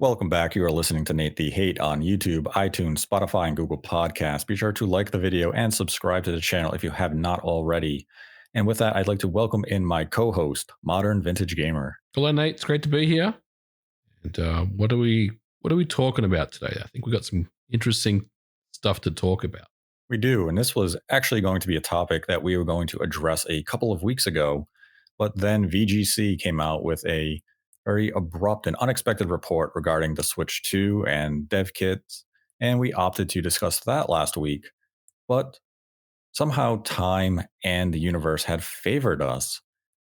Welcome back. You are listening to Nate the Hate on YouTube, iTunes, Spotify, and Google Podcasts. Be sure to like the video and subscribe to the channel if you have not already. And with that, I'd like to welcome in my co-host, Modern Vintage Gamer. Hello, Nate. It's great to be here. And what are we talking about today? I think we got some interesting stuff to talk about. We do, and this was actually going to be a topic that we were going to address a couple of weeks ago, but then VGC came out with a very abrupt and unexpected report regarding the Switch 2 and dev kits, and we opted to discuss that last week. But somehow time and the universe had favored us,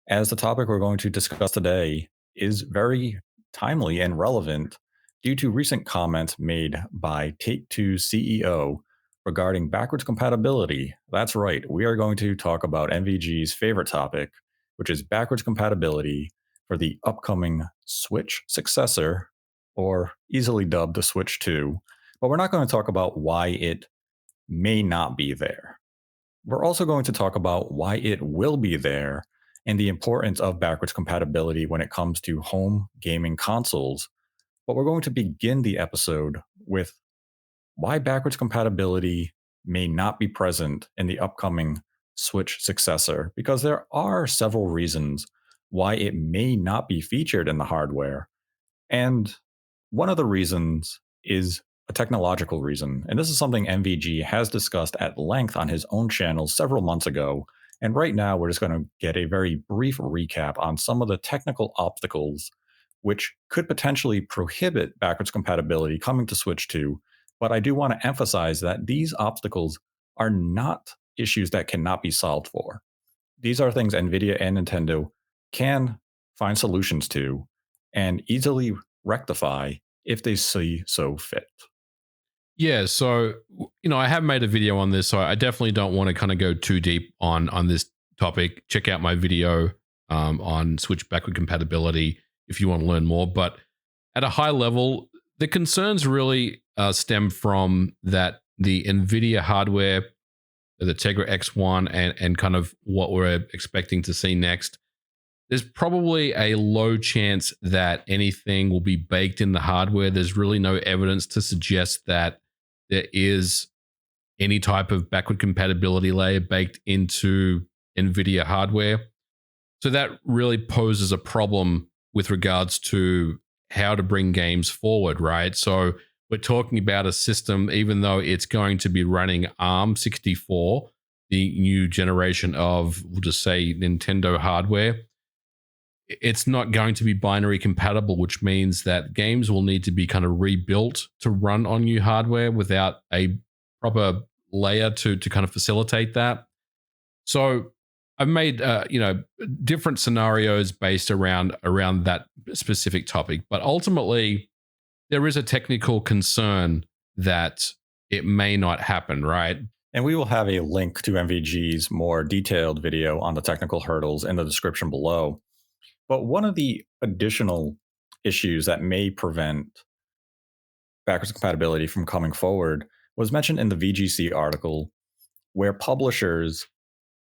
as the topic we're going to discuss today is very timely and relevant due to recent comments made by Take-Two's CEO regarding backwards compatibility. That's right, we are going to talk about MVG's favorite topic, which is backwards compatibility for the upcoming Switch successor, or easily dubbed the Switch 2. But we're not going to talk about why it may not be there. We're also going to talk about why it will be there and the importance of backwards compatibility when it comes to home gaming consoles. But we're going to begin the episode with why backwards compatibility may not be present in the upcoming Switch successor, because there are several reasons why it may not be featured in the hardware. And one of the reasons is a technological reason. And this is something MVG has discussed at length on his own channel several months ago. And right now, we're just going to get a very brief recap on some of the technical obstacles which could potentially prohibit backwards compatibility coming to Switch 2. But I do want to emphasize that these obstacles are not issues that cannot be solved for. These are things NVIDIA and Nintendo can find solutions to and easily rectify if they see so fit. Yeah, so I have made a video on this, so I definitely don't want to kind of go too deep on this topic. Check out my video on Switch backward compatibility if you want to learn more. But at a high level, the concerns really stem from that the NVIDIA hardware, the Tegra X1, and kind of what we're expecting to see next. There's probably a low chance that anything will be baked in the hardware. There's really no evidence to suggest that there is any type of backward compatibility layer baked into NVIDIA hardware. So that really poses a problem with regards to how to bring games forward, right? So we're talking about a system, even though it's going to be running ARM64, the new generation of, we'll just say, Nintendo hardware, it's not going to be binary compatible, which means that games will need to be kind of rebuilt to run on new hardware without a proper layer to kind of facilitate that. So I've made different scenarios based around that specific topic, but ultimately there is a technical concern that it may not happen, right? And we will have a link to MVG's more detailed video on the technical hurdles in the description below. But one of the additional issues that may prevent backwards compatibility from coming forward was mentioned in the VGC article, where publishers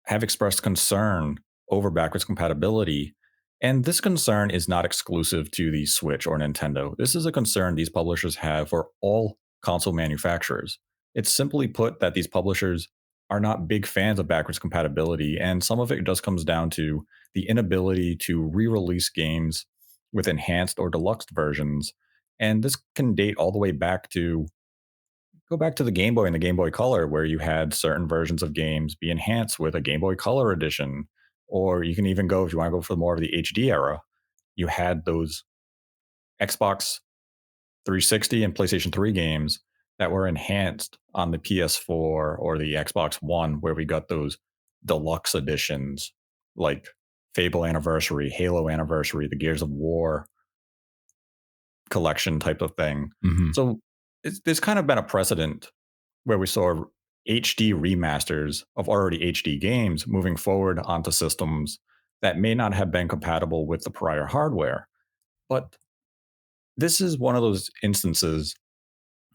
have expressed concern over backwards compatibility. And this concern is not exclusive to the Switch or Nintendo. This is a concern these publishers have for all console manufacturers. It's simply put that these publishers are not big fans of backwards compatibility, and some of it just comes down to the inability to re-release games with enhanced or deluxe versions. And this can date all the way back to the Game Boy and the Game Boy Color, where you had certain versions of games be enhanced with a Game Boy Color edition. Or you can even go, if you want to go for more of the HD era, you had those Xbox 360 and PlayStation 3 games that were enhanced on the PS4 or the Xbox One, where we got those deluxe editions like Fable Anniversary, Halo Anniversary, the Gears of War collection type of thing. Mm-hmm. So there's kind of been a precedent where we saw HD remasters of already HD games moving forward onto systems that may not have been compatible with the prior hardware. But this is one of those instances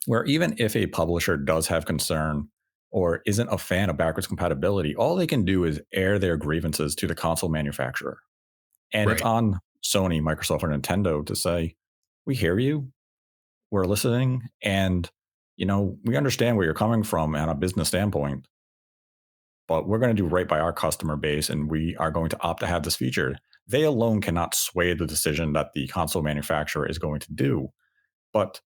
where even if a publisher does have concern or isn't a fan of backwards compatibility, all they can do is air their grievances to the console manufacturer. And It's on Sony, Microsoft, or Nintendo to say, we hear you. we're listening, and we understand where you're coming from on a business standpoint, but we're going to do right by our customer base, and we are going to opt to have this featured. They alone cannot sway the decision that the console manufacturer is going to do, but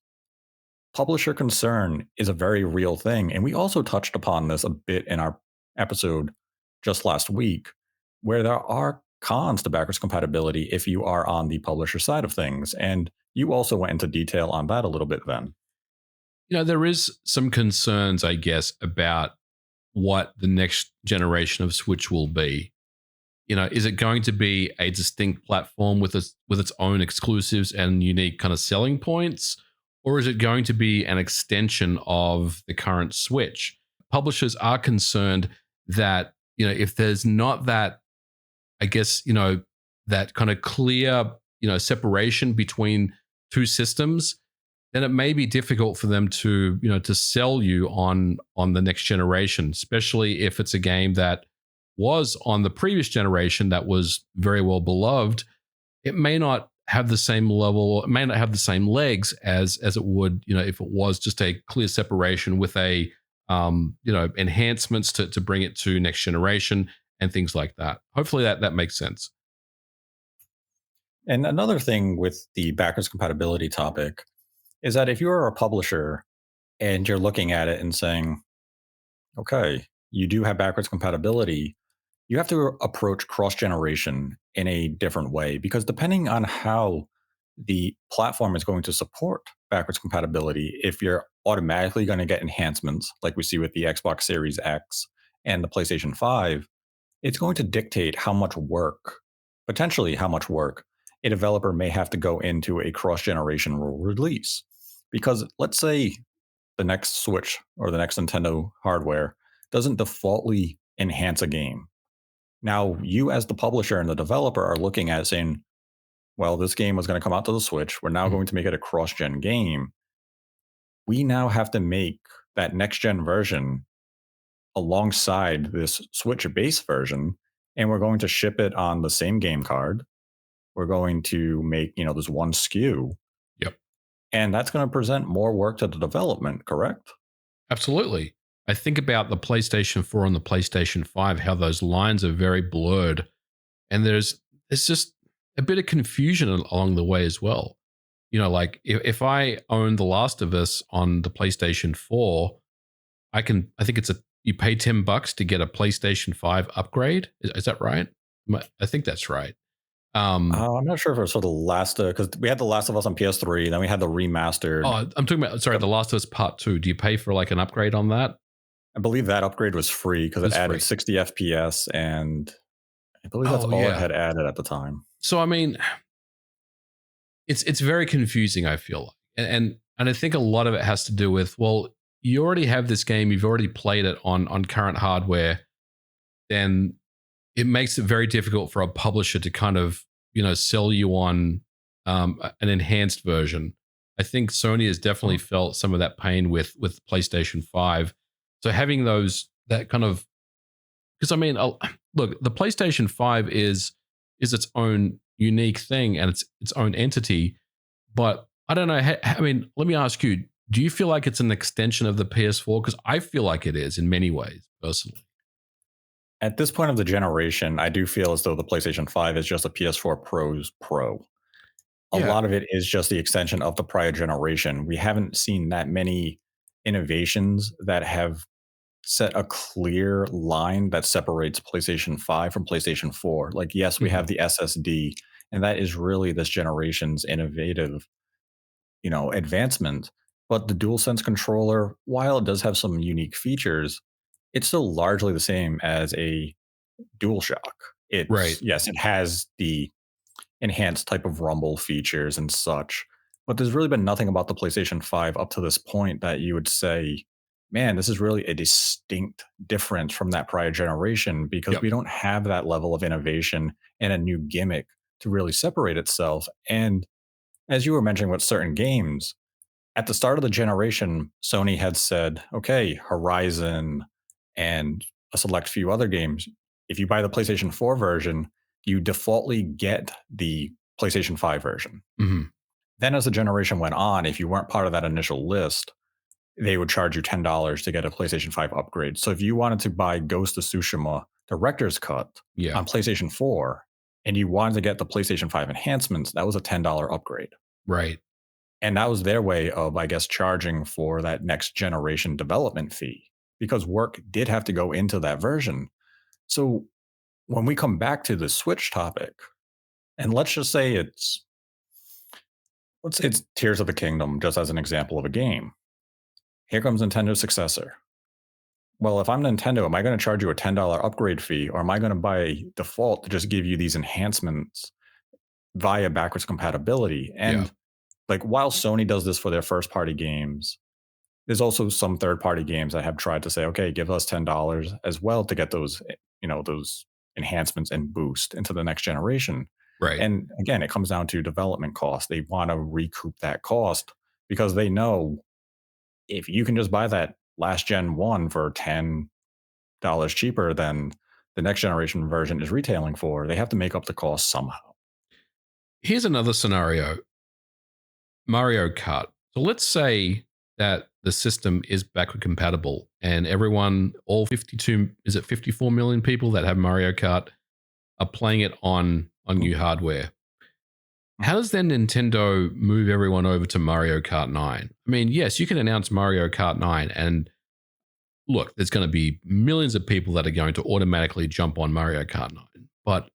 publisher concern is a very real thing. And we also touched upon this a bit in our episode just last week, where there are cons to backwards compatibility if you are on the publisher side of things. And you also went into detail on that a little bit then. There is some concerns, I guess, about what the next generation of Switch will be. Is it going to be a distinct platform with its own exclusives and unique kind of selling points, or is it going to be an extension of the current Switch? Publishers are concerned that if there's not that, I guess that kind of clear separation between two systems, then it may be difficult for them to sell you on the next generation, especially if it's a game that was on the previous generation that was very well beloved. It may not have the same level, it may not have the same legs as it would, if it was just a clear separation with a enhancements to bring it to next generation and things like that. Hopefully that makes sense. And another thing with the backwards compatibility topic is that if you're a publisher and you're looking at it and saying, okay, you do have backwards compatibility, you have to approach cross generation in a different way, because depending on how the platform is going to support backwards compatibility, if you're automatically going to get enhancements like we see with the Xbox Series X and the PlayStation 5, it's going to dictate how much work, potentially how much work, a developer may have to go into a cross generation release. Because let's say the next Switch or the next Nintendo hardware doesn't defaultly enhance a game. Now, you as the publisher and the developer are looking at it saying, well, this game was going to come out to the Switch. We're now Mhm. going to make it a cross gen game. We now have to make that next gen version alongside this Switch base version, and we're going to ship it on the same game card. We're going to make, this one SKU, Yep. and that's going to present more work to the development, correct? Absolutely. I think about the PlayStation 4 and the PlayStation 5, how those lines are very blurred. And it's just a bit of confusion along the way as well. Like if I own The Last of Us on the PlayStation 4, I think you pay $10 to get a PlayStation 5 upgrade. Is that right? I think that's right. I'm not sure if it's for the last, because we had The Last of Us on PS3, then we had the remastered. Oh, I'm talking about, sorry, The Last of Us Part 2. Do you pay for like an upgrade on that? I believe that upgrade was free because it It's free. added 60 FPS, and I believe that's Oh, all it yeah. had added at the time. So, I mean, it's very confusing, I feel like. And I think a lot of it has to do with, well, you already have this game, you've already played it on current hardware, then it makes it very difficult for a publisher to kind of, sell you on an enhanced version. I think Sony has definitely felt some of that pain with PlayStation 5. So having that kind of, because I mean, look, the PlayStation 5 is its own unique thing and its own entity. But I don't know. I mean, let me ask you: do you feel like it's an extension of the PS4? Because I feel like it is in many ways, personally. At this point of the generation, I do feel as though the PlayStation 5 is just a PS4 Pro's Pro. A Yeah. lot of it is just the extension of the prior generation. We haven't seen that many innovations that have set a clear line that separates PlayStation 5 from PlayStation 4. Like, yes, we Mhm. have the SSD, and that is really this generation's innovative, advancement. But the DualSense controller, while it does have some unique features, it's still largely the same as a DualShock. Right. Yes, it has the enhanced type of rumble features and such. But there's really been nothing about the PlayStation 5 up to this point that you would say, man, this is really a distinct difference from that prior generation, because Yep. we don't have that level of innovation and a new gimmick to really separate itself. And as you were mentioning with certain games, at the start of the generation, Sony had said, okay, Horizon and a select few other games, if you buy the PlayStation 4 version, you defaultly get the PlayStation 5 version. Mhm. Then as the generation went on, if you weren't part of that initial list, they would charge you $10 to get a PlayStation 5 upgrade. So if you wanted to buy Ghost of Tsushima Director's Cut Yeah. on PlayStation 4 and you wanted to get the PlayStation 5 enhancements, that was a $10 upgrade. Right. And that was their way of, I guess, charging for that next generation development fee because work did have to go into that version. So when we come back to the Switch topic, and let's just say it's Tears of the Kingdom, just as an example of a game. Here comes Nintendo's successor. Well, if I'm Nintendo, am I going to charge you a $10 upgrade fee, or am I going to by default to just give you these enhancements via backwards compatibility? Yeah. And like while Sony does this for their first party games, there's also some third party games that have tried to say, okay, give us $10 as well to get those, those enhancements and boost into the next generation. Right. And again, it comes down to development cost. They want to recoup that cost because they know if you can just buy that last gen one for $10 cheaper than the next generation version is retailing for, they have to make up the cost somehow. Here's another scenario. Mario Kart. So let's say that the system is backward compatible and everyone, all 52, is it 54 million people that have Mario Kart are playing it on new hardware. How does then Nintendo move everyone over to Mario Kart 9? I mean, yes, you can announce Mario Kart 9 and look, there's going to be millions of people that are going to automatically jump on Mario Kart 9. But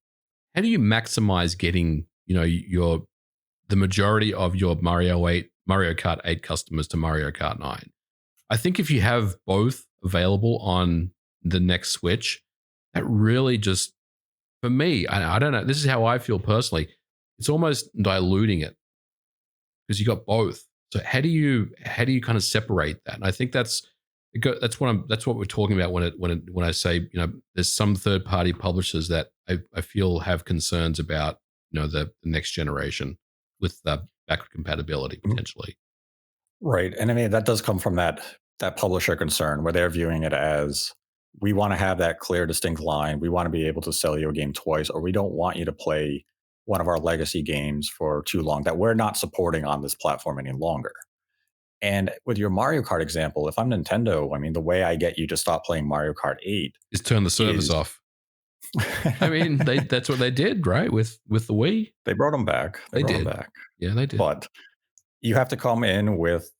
how do you maximize getting, the majority of your Mario Kart 8 customers to Mario Kart 9? I think if you have both available on the next Switch, that really just, for me, I don't know, this is how I feel personally. It's almost diluting it because you got both. So how do you kind of separate that? And I think that's what we're talking about when I say, there's some third party publishers that I feel have concerns about, the next generation with the backward compatibility potentially. Right. And I mean, that does come from that publisher concern where they're viewing it as we want to have that clear, distinct line. We want to be able to sell you a game twice, or we don't want you to play one of our legacy games for too long that we're not supporting on this platform any longer. And with your Mario Kart example, if I'm Nintendo, I mean, the way I get you to stop playing Mario Kart 8 Is turn the servers is off. I mean, that's what they did, right? With the Wii. they brought them back. They brought did. them back. Yeah, they did. But you have to come in with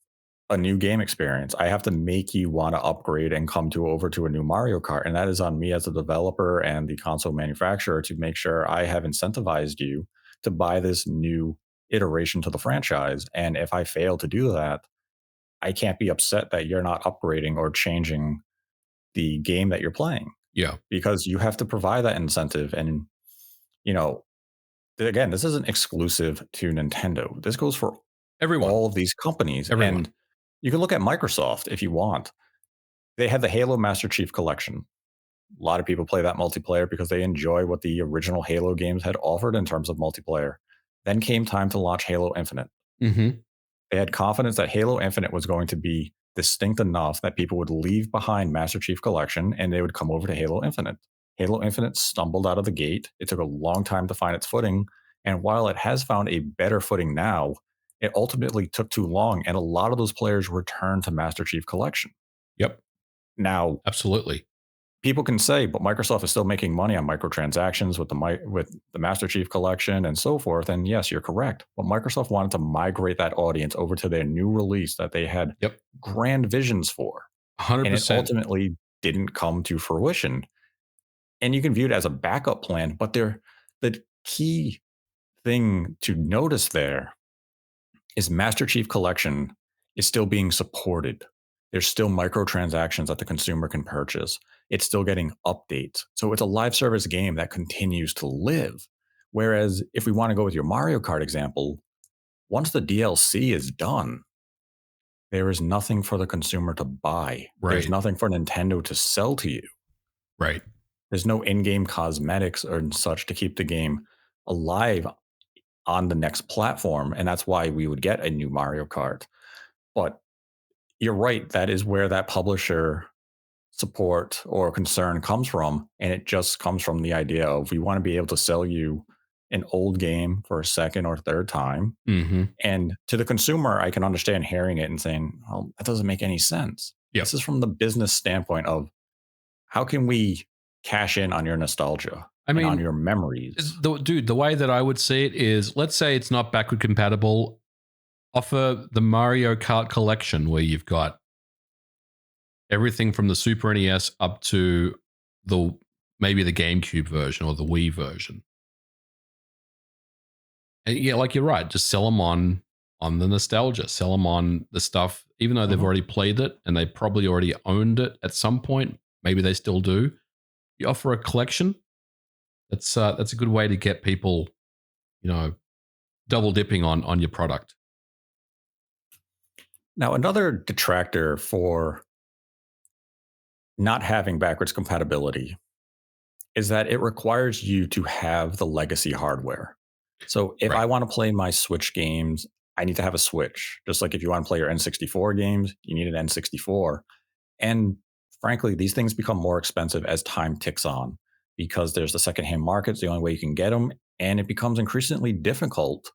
a new game experience. I have to make you want to upgrade and come over to a new Mario Kart. And that is on me as a developer and the console manufacturer to make sure I have incentivized you to buy this new iteration to the franchise. And if I fail to do that, I can't be upset that you're not upgrading or changing the game that you're playing Yeah. because you have to provide that incentive. And, you know, again, this isn't exclusive to Nintendo. This goes for Everyone. all of these companies. Everyone. And you can look at Microsoft if you want. They had the Halo Master Chief Collection. A lot of people play that multiplayer because they enjoy what the original Halo games had offered in terms of multiplayer. Then came time to launch Halo Infinite. Mm-hmm. They had confidence that Halo Infinite was going to be distinct enough that people would leave behind Master Chief Collection and they would come over to Halo Infinite. Halo Infinite stumbled out of the gate. It took a long time to find its footing. And while it has found a better footing now, it ultimately took too long. And a lot of those players returned to Master Chief Collection. Yep. Now, Absolutely. people can say, but Microsoft is still making money on microtransactions with the Master Chief Collection and so forth. And yes, you're correct. But Microsoft wanted to migrate that audience over to their new release that they had Yep. grand visions for. 100%. And it ultimately didn't come to fruition. And you can view it as a backup plan, but the key thing to notice there is Master Chief Collection is still being supported. There's still microtransactions that the consumer can purchase. It's still getting updates. So it's a live service game that continues to live. Whereas if we want to go with your Mario Kart example, once the DLC is done, there is nothing for the consumer to buy. Right. There's nothing for Nintendo to sell to you. Right. There's no in-game cosmetics or such to keep the game alive on the next platform. And that's why we would get a new Mario Kart. But you're right. That is where that publisher support or concern comes from. And it just comes from the idea of we want to be able to sell you an old game for a second or third time. Mm-hmm. And to the consumer, I can understand hearing it and saying, "Well, that doesn't make any sense." Yep. This is from the business standpoint of how can we cash in on your nostalgia I and on mean, your memories? the way that I would see it is, let's say it's not backward compatible. Offer the Mario Kart collection where you've got everything from the Super NES up to the maybe the GameCube version or the Wii version. And yeah, like you're right, just sell them on the nostalgia, sell them on the stuff, even though they've Mhm. already played it and they probably already owned it at some point. Maybe they still do. You offer a collection. That's a good way to get people, you know, double dipping on your product. Now, another detractor for not having backwards compatibility is that it requires you to have the legacy hardware. So if Right. I want to play my Switch games, I need to have a Switch. Just like if you want to play your N64 games, you need an N64. And frankly, these things become more expensive as time ticks on because there's the secondhand market. It's the only way you can get them. And it becomes increasingly difficult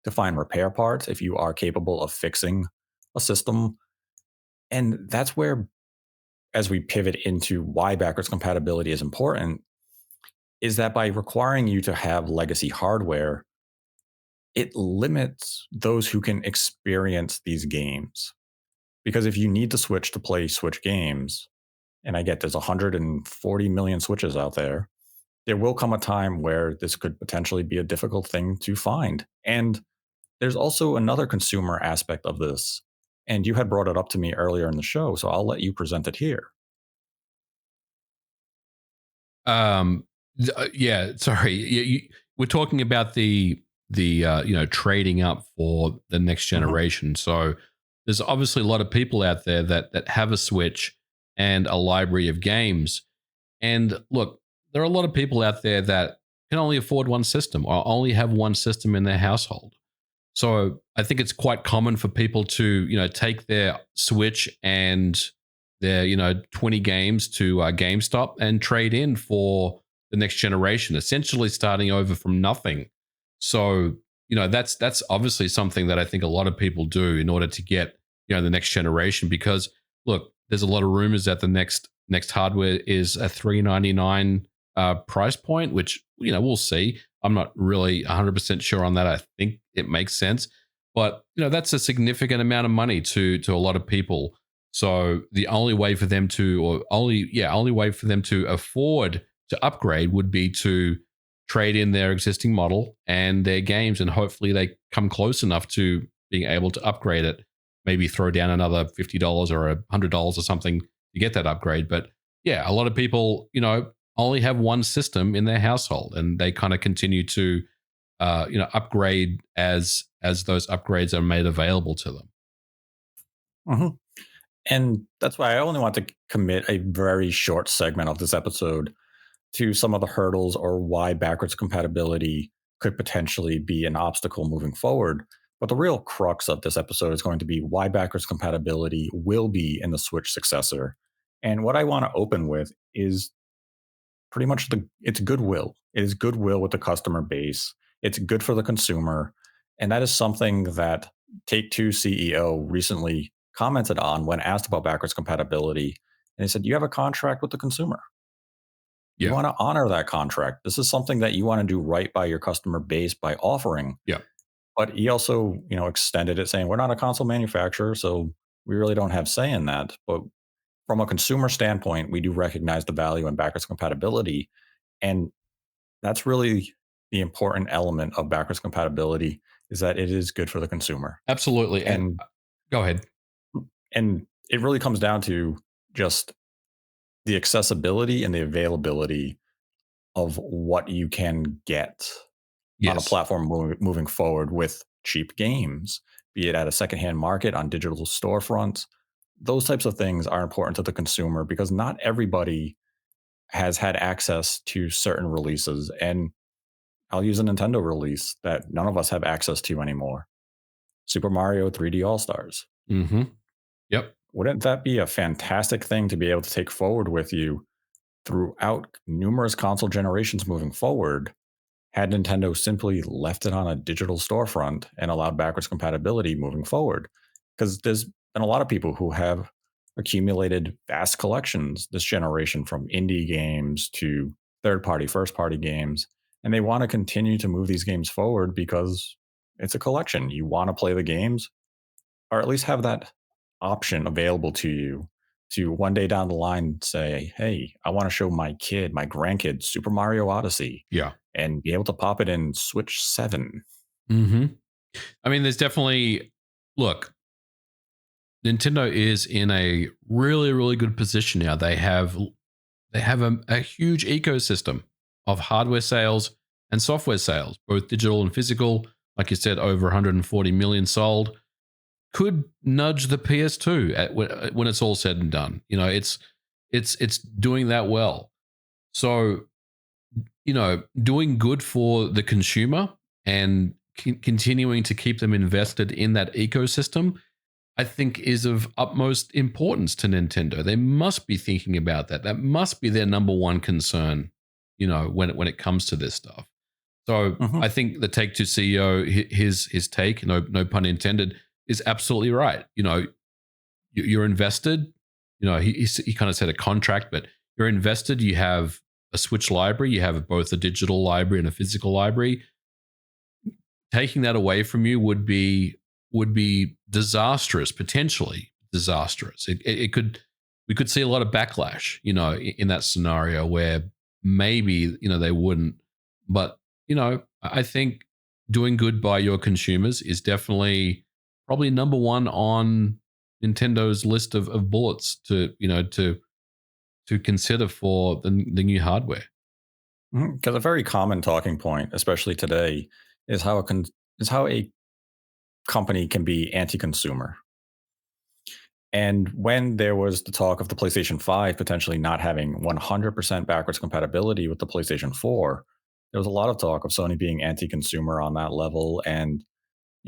to find repair parts if you are capable of fixing a system. And that's where, as we pivot into why backwards compatibility is important, is that by requiring you to have legacy hardware, it limits those who can experience these games. Because if you need to switch to play Switch games, and I get there's 140 million Switches out there will come a time where this could potentially be a difficult thing to find. And there's also another consumer aspect of this. And you had brought it up to me earlier in the show, so I'll let you present it here. Um, yeah, sorry. We're talking about the trading up for the next Mhm. generation. So there's obviously a lot of people out there that have a Switch and a library of games. And look, there are a lot of people out there that can only afford one system or only have one system in their household. So I think it's quite common for people to, take their Switch and their, 20 games to GameStop and trade in for the next generation, essentially starting over from nothing. So, that's obviously something that I think a lot of people do in order to get, the next generation. Because look, there's a lot of rumors that the next hardware is a $399 price point, which we'll see. I'm not really 100% sure on that. I think it makes sense, but that's a significant amount of money to a lot of people. So the only way for them to, or only way for them to afford to upgrade would be to trade in their existing model and their games, and hopefully they come close enough to being able to upgrade it. Maybe throw down another $50 or $100 or something to get that upgrade. But yeah, a lot of people, only have one system in their household, and they kind of continue to, upgrade as those upgrades are made available to them. Mhm. And that's why I only want to commit a very short segment of this episode to some of the hurdles or why backwards compatibility could potentially be an obstacle moving forward. But the real crux of this episode is going to be why backwards compatibility will be in the Switch successor. And what I want to open with is pretty much it's goodwill. It is goodwill with the customer base. It's good for the consumer. And that is something that Take Two CEO recently commented on when asked about backwards compatibility. And he said, "You have a contract with the consumer. You Yeah, want to honor that contract. This is something that you want to do right by your customer base by offering." yeah, But he also, extended it saying, "We're not a console manufacturer, so we really don't have say in that. But from a consumer standpoint, we do recognize the value in backwards compatibility." And that's really the important element of backwards compatibility is that it is good for the consumer. absolutely. And And go ahead. and it really comes down to just the accessibility and the availability of what you can get on a Yes, platform moving forward with cheap games, be it at a secondhand market on digital storefronts. Those types of things are important to the consumer because not everybody has had access to certain releases. And I'll use a Nintendo release that none of us have access to anymore. Super Mario 3D All Stars. mm-hmm. Yep. Wouldn't that be a fantastic thing to be able to take forward with you throughout numerous console generations moving forward? had Nintendo simply left it on a digital storefront and allowed backwards compatibility moving forward. Because there's been a lot of people who have accumulated vast collections this generation from indie games to third party, first party games. And they want to continue to move these games forward because it's a collection. You want to play the games, or at least have that option available to you to one day down the line say, hey, I want to show my kid, my grandkid, Super Mario Odyssey Yeah. and be able to pop it in Switch 7. Hmm. I mean, there's definitely look. Nintendo is in a really, really good position now. They have a huge ecosystem of hardware sales and software sales, both digital and physical. Like you said, over 140 million sold. Could nudge the PS2 when it's all said and done. It's doing that well. So doing good for the consumer and continuing to keep them invested in that ecosystem, I think is of utmost importance to Nintendo. They must be thinking about that. That must be their number one concern, when it comes to this stuff. So Mhm. I think the Take Two CEO, his take, no pun intended, is absolutely right. You're invested. He kind of said a contract, but you're invested. You have a Switch library. You have both a digital library and a physical library. Taking that away from you would be disastrous, potentially disastrous. It could we could see a lot of backlash, in that scenario where maybe they wouldn't. But I think doing good by your consumers is definitely probably number one on Nintendo's list of bullets to consider for the new hardware. Because a very common talking point, especially today, is how a company can be anti-consumer. And when there was the talk of the PlayStation 5 potentially not having 100% backwards compatibility with the PlayStation 4, there was a lot of talk of Sony being anti-consumer on that level. And,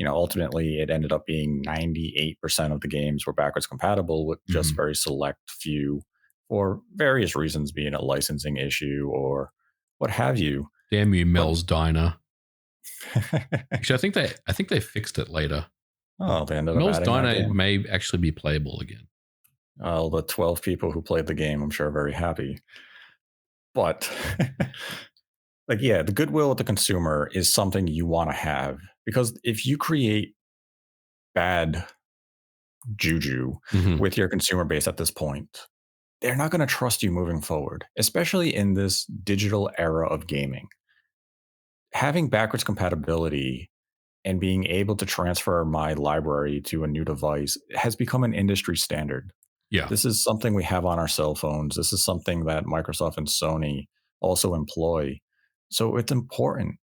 ultimately it ended up being 98% of the games were backwards compatible with just Mhm. very select few for various reasons, being a licensing issue or what have you. Damn you, But Mel's Diner. Actually, I think they fixed it later. oh, they ended up Mel's adding that Diner game. may actually be playable again. The 12 people who played the game, I'm sure, are very happy. But like, yeah, the goodwill of the consumer is something you want to have because if you create bad juju Mhm. with your consumer base at this point, they're not going to trust you moving forward, especially in this digital era of gaming. Having backwards compatibility and being able to transfer my library to a new device has become an industry standard. Yeah. This is something we have on our cell phones. This is something that Microsoft and Sony also employ. So it's important.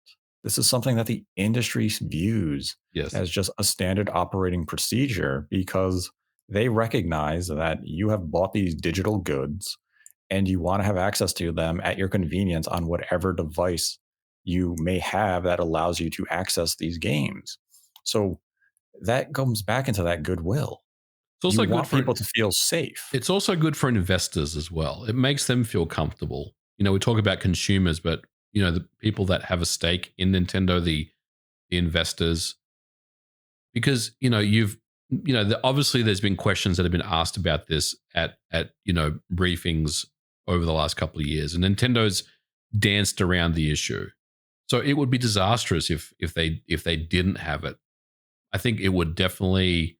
This is something that the industry views Yes. as just a standard operating procedure because they recognize that you have bought these digital goods and you want to have access to them at your convenience on whatever device you may have that allows you to access these games. So that comes back into that goodwill. It's You also good want for people to feel safe. it's also good for investors as well. It makes them feel comfortable. We talk about consumers, but the people that have a stake in Nintendo, the investors, because obviously there's been questions that have been asked about this at briefings over the last couple of years, and Nintendo's danced around the issue. So it would be disastrous if they didn't have it. I think it would definitely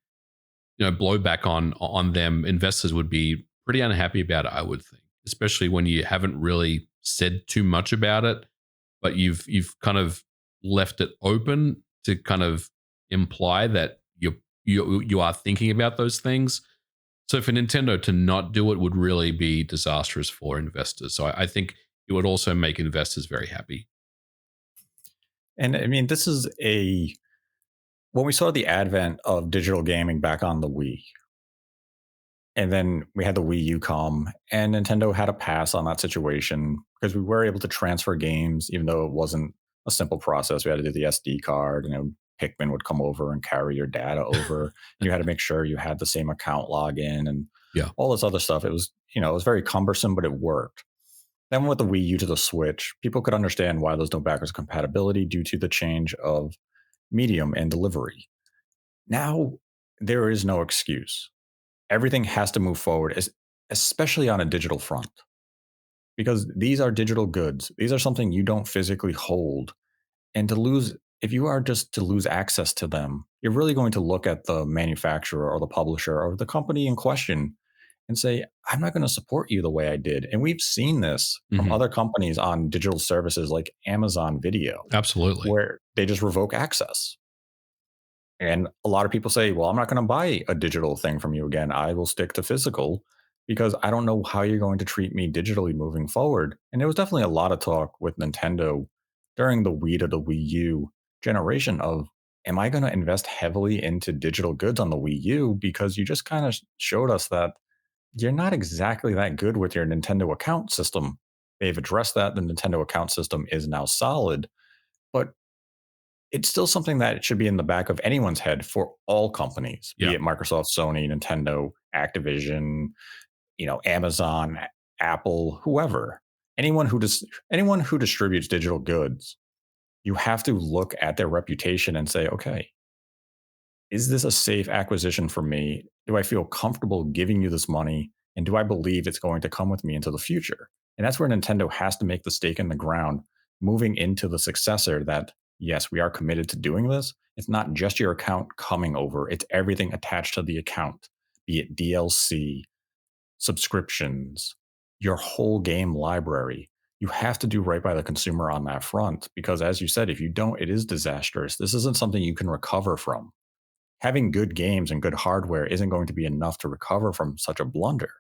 blow back on them. Investors would be pretty unhappy about it, I would think, especially when you haven't really said too much about it, but you've kind of left it open to kind of imply that you are thinking about those things. So for Nintendo to not do it would really be disastrous for investors. So I think it would also make investors very happy. And I mean, this is a when we saw the advent of digital gaming back on the Wii, and then we had the Wii U come, and Nintendo had a pass on that situation because we were able to transfer games, even though it wasn't a simple process. We had to do the SD card, Pikmin would come over and carry your data over. You had to make sure you had the same account login and Yeah. all this other stuff. It was very cumbersome, but it worked. Then with the Wii U to the Switch, people could understand why there's no backwards compatibility due to the change of medium and delivery. Now there is no excuse. Everything has to move forward, especially on a digital front, because these are digital goods. These are something you don't physically hold. And to lose, if you are just to lose access to them, you're really going to look at the manufacturer or the publisher or the company in question and say, I'm not going to support you the way I did. And we've seen this from Hmm. other companies on digital services like Amazon Video, Absolutely. where they just revoke access. And a lot of people say, well, I'm not going to buy a digital thing from you again. I will stick to physical because I don't know how you're going to treat me digitally moving forward. And there was definitely a lot of talk with Nintendo during the Wii to the Wii U generation of, am I going to invest heavily into digital goods on the Wii U? Because you just kind of showed us that you're not exactly that good with your Nintendo account system. They've addressed that. The Nintendo account system is now solid. But it's still something that should be in the back of anyone's head for all companies, be Yeah. it Microsoft, Sony, Nintendo, Activision, Amazon, Apple, whoever. Anyone who distributes digital goods, you have to look at their reputation and say, okay, is this a safe acquisition for me? Do I feel comfortable giving you this money? And do I believe it's going to come with me into the future? And that's where Nintendo has to make the stake in the ground, moving into the successor that, yes, we are committed to doing this. It's not just your account coming over, it's everything attached to the account, be it DLC, subscriptions, your whole game library. You have to do right by the consumer on that front because, as you said, if you don't, it is disastrous. This isn't something you can recover from. Having good games and good hardware isn't going to be enough to recover from such a blunder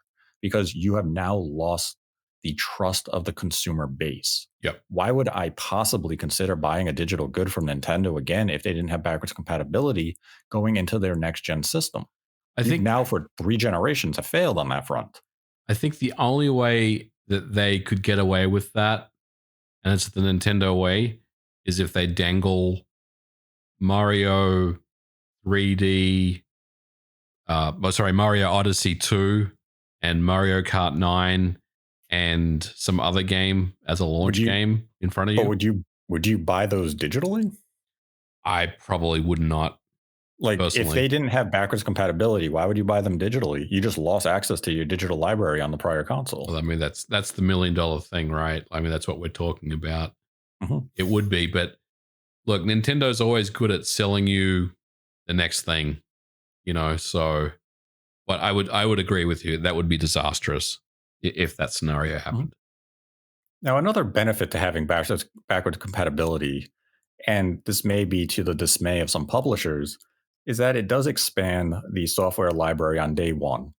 because you have now lost the trust of the consumer base. Yep. Why would I possibly consider buying a digital good from Nintendo again if they didn't have backwards compatibility going into their next gen system? I You've think now, for 3 generations, have failed on that front. I think the only way that they could get away with that, and it's the Nintendo way, is if they dangle Mario 3D, Mario Odyssey 2 and Mario Kart 9 and some other game as a Would launch you? game in front of But you. would you buy those digitally? I probably would not Like, if personally. they didn't have backwards compatibility, why would you buy them digitally? You just lost access to your digital library on the prior console. Well, I mean, that's the $1 million thing, right? I mean, that's what we're talking about. Mhm. It would be, but look, Nintendo's always good at selling you the next thing, So, but I would agree with you. That would be disastrous if that scenario Mhm. happened. Now, another benefit to having backwards compatibility, and this may be to the dismay of some publishers, is that it does expand the software library on day one.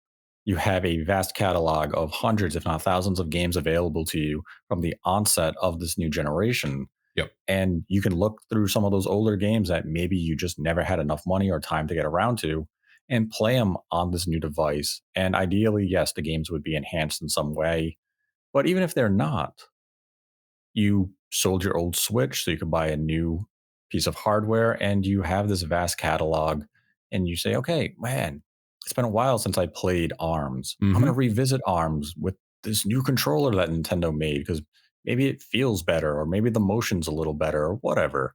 You have a vast catalog of hundreds, if not thousands, of games available to you from the onset of this new generation. Yep. And you can look through some of those older games that maybe you just never had enough money or time to get around to and play them on this new device. And ideally, yes, the games would be enhanced in some way. But even if they're not, you sold your old Switch so you could buy a new piece of hardware and you have this vast catalog and you say, okay, man, it's been a while since I played ARMS. I'm going Hmm. to revisit ARMS with this new controller that Nintendo made because maybe it feels better or maybe the motion's a little better or whatever.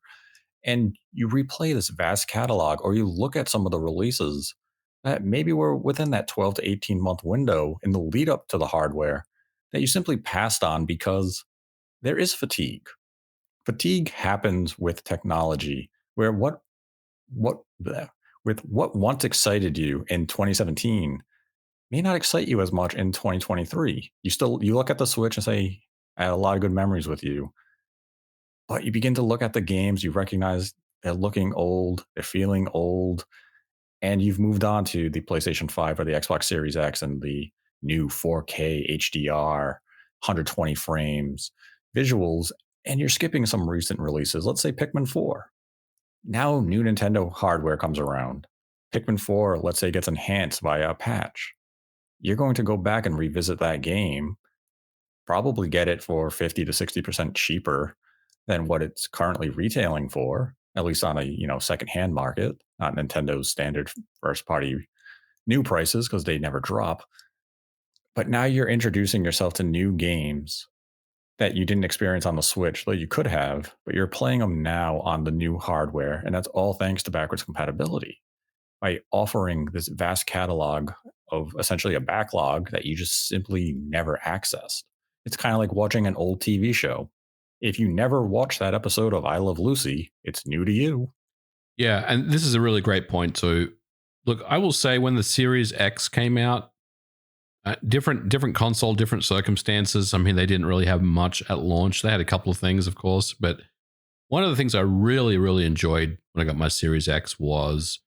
And you replay this vast catalog or you look at some of the releases that maybe were within that 12 to 18-month window in the lead up to the hardware that you simply passed on because there is fatigue. Fatigue happens with technology, where what bleh, with what once excited you in 2017 may not excite you as much in 2023. You look at the Switch and say, I had a lot of good memories with you, but you begin to look at the games, you recognize they're looking old, they're feeling old, and you've moved on to the PlayStation 5 or the Xbox Series X and the new 4K HDR, 120 frames, visuals, and you're skipping some recent releases. Let's say Pikmin 4. Now, new Nintendo hardware comes around. Pikmin 4, let's say, gets enhanced via a patch. You're going to go back and revisit that game, probably get it for 50 to 60% cheaper than what it's currently retailing for, at least on a secondhand market, not Nintendo's standard first party new prices because they never drop. But now you're introducing yourself to new games that you didn't experience on the Switch, though you could have, but you're playing them now on the new hardware. And that's all thanks to backwards compatibility. By offering this vast catalog of essentially a backlog that you just simply never accessed. It's kind of like watching an old TV show. If you never watched that episode of I Love Lucy, it's new to you. Yeah, and this is a really great point too. Look, I will say when the Series X came out, different console, different circumstances. I mean, they didn't really have much at launch. They had a couple of things, of course, but one of the things I really enjoyed when I got my Series X was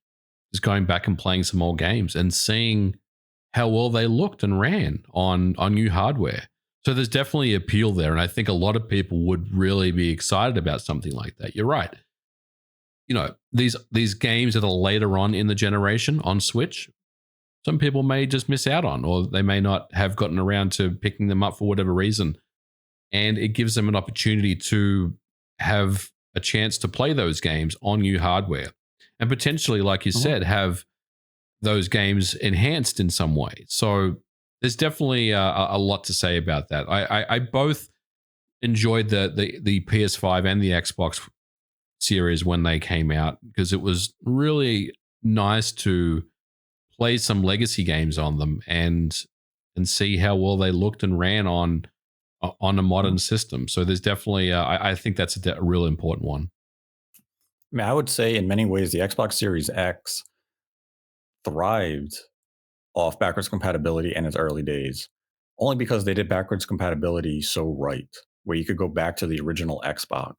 just going back and playing some old games and seeing how well they looked and ran on new hardware. So there's definitely appeal there, and I think a lot of people would really be excited about something like that. You're right. You know, these games that are later on in the generation on Switch, some people may just miss out on, or they may not have gotten around to picking them up for whatever reason. And it gives them an opportunity to have a chance to play those games on new hardware and potentially, like you Mhm. said, have those games enhanced in some way. So there's definitely a lot to say about that. I both enjoyed the PS5 and the Xbox series when they came out because it was really nice to play some legacy games on them and see how well they looked and ran on a modern Mhm. system. So there's definitely I think that's a real important one. I mean, I would say in many ways the Xbox Series X thrived off backwards compatibility in its early days, only because they did backwards compatibility so right, where you could go back to the original Xbox.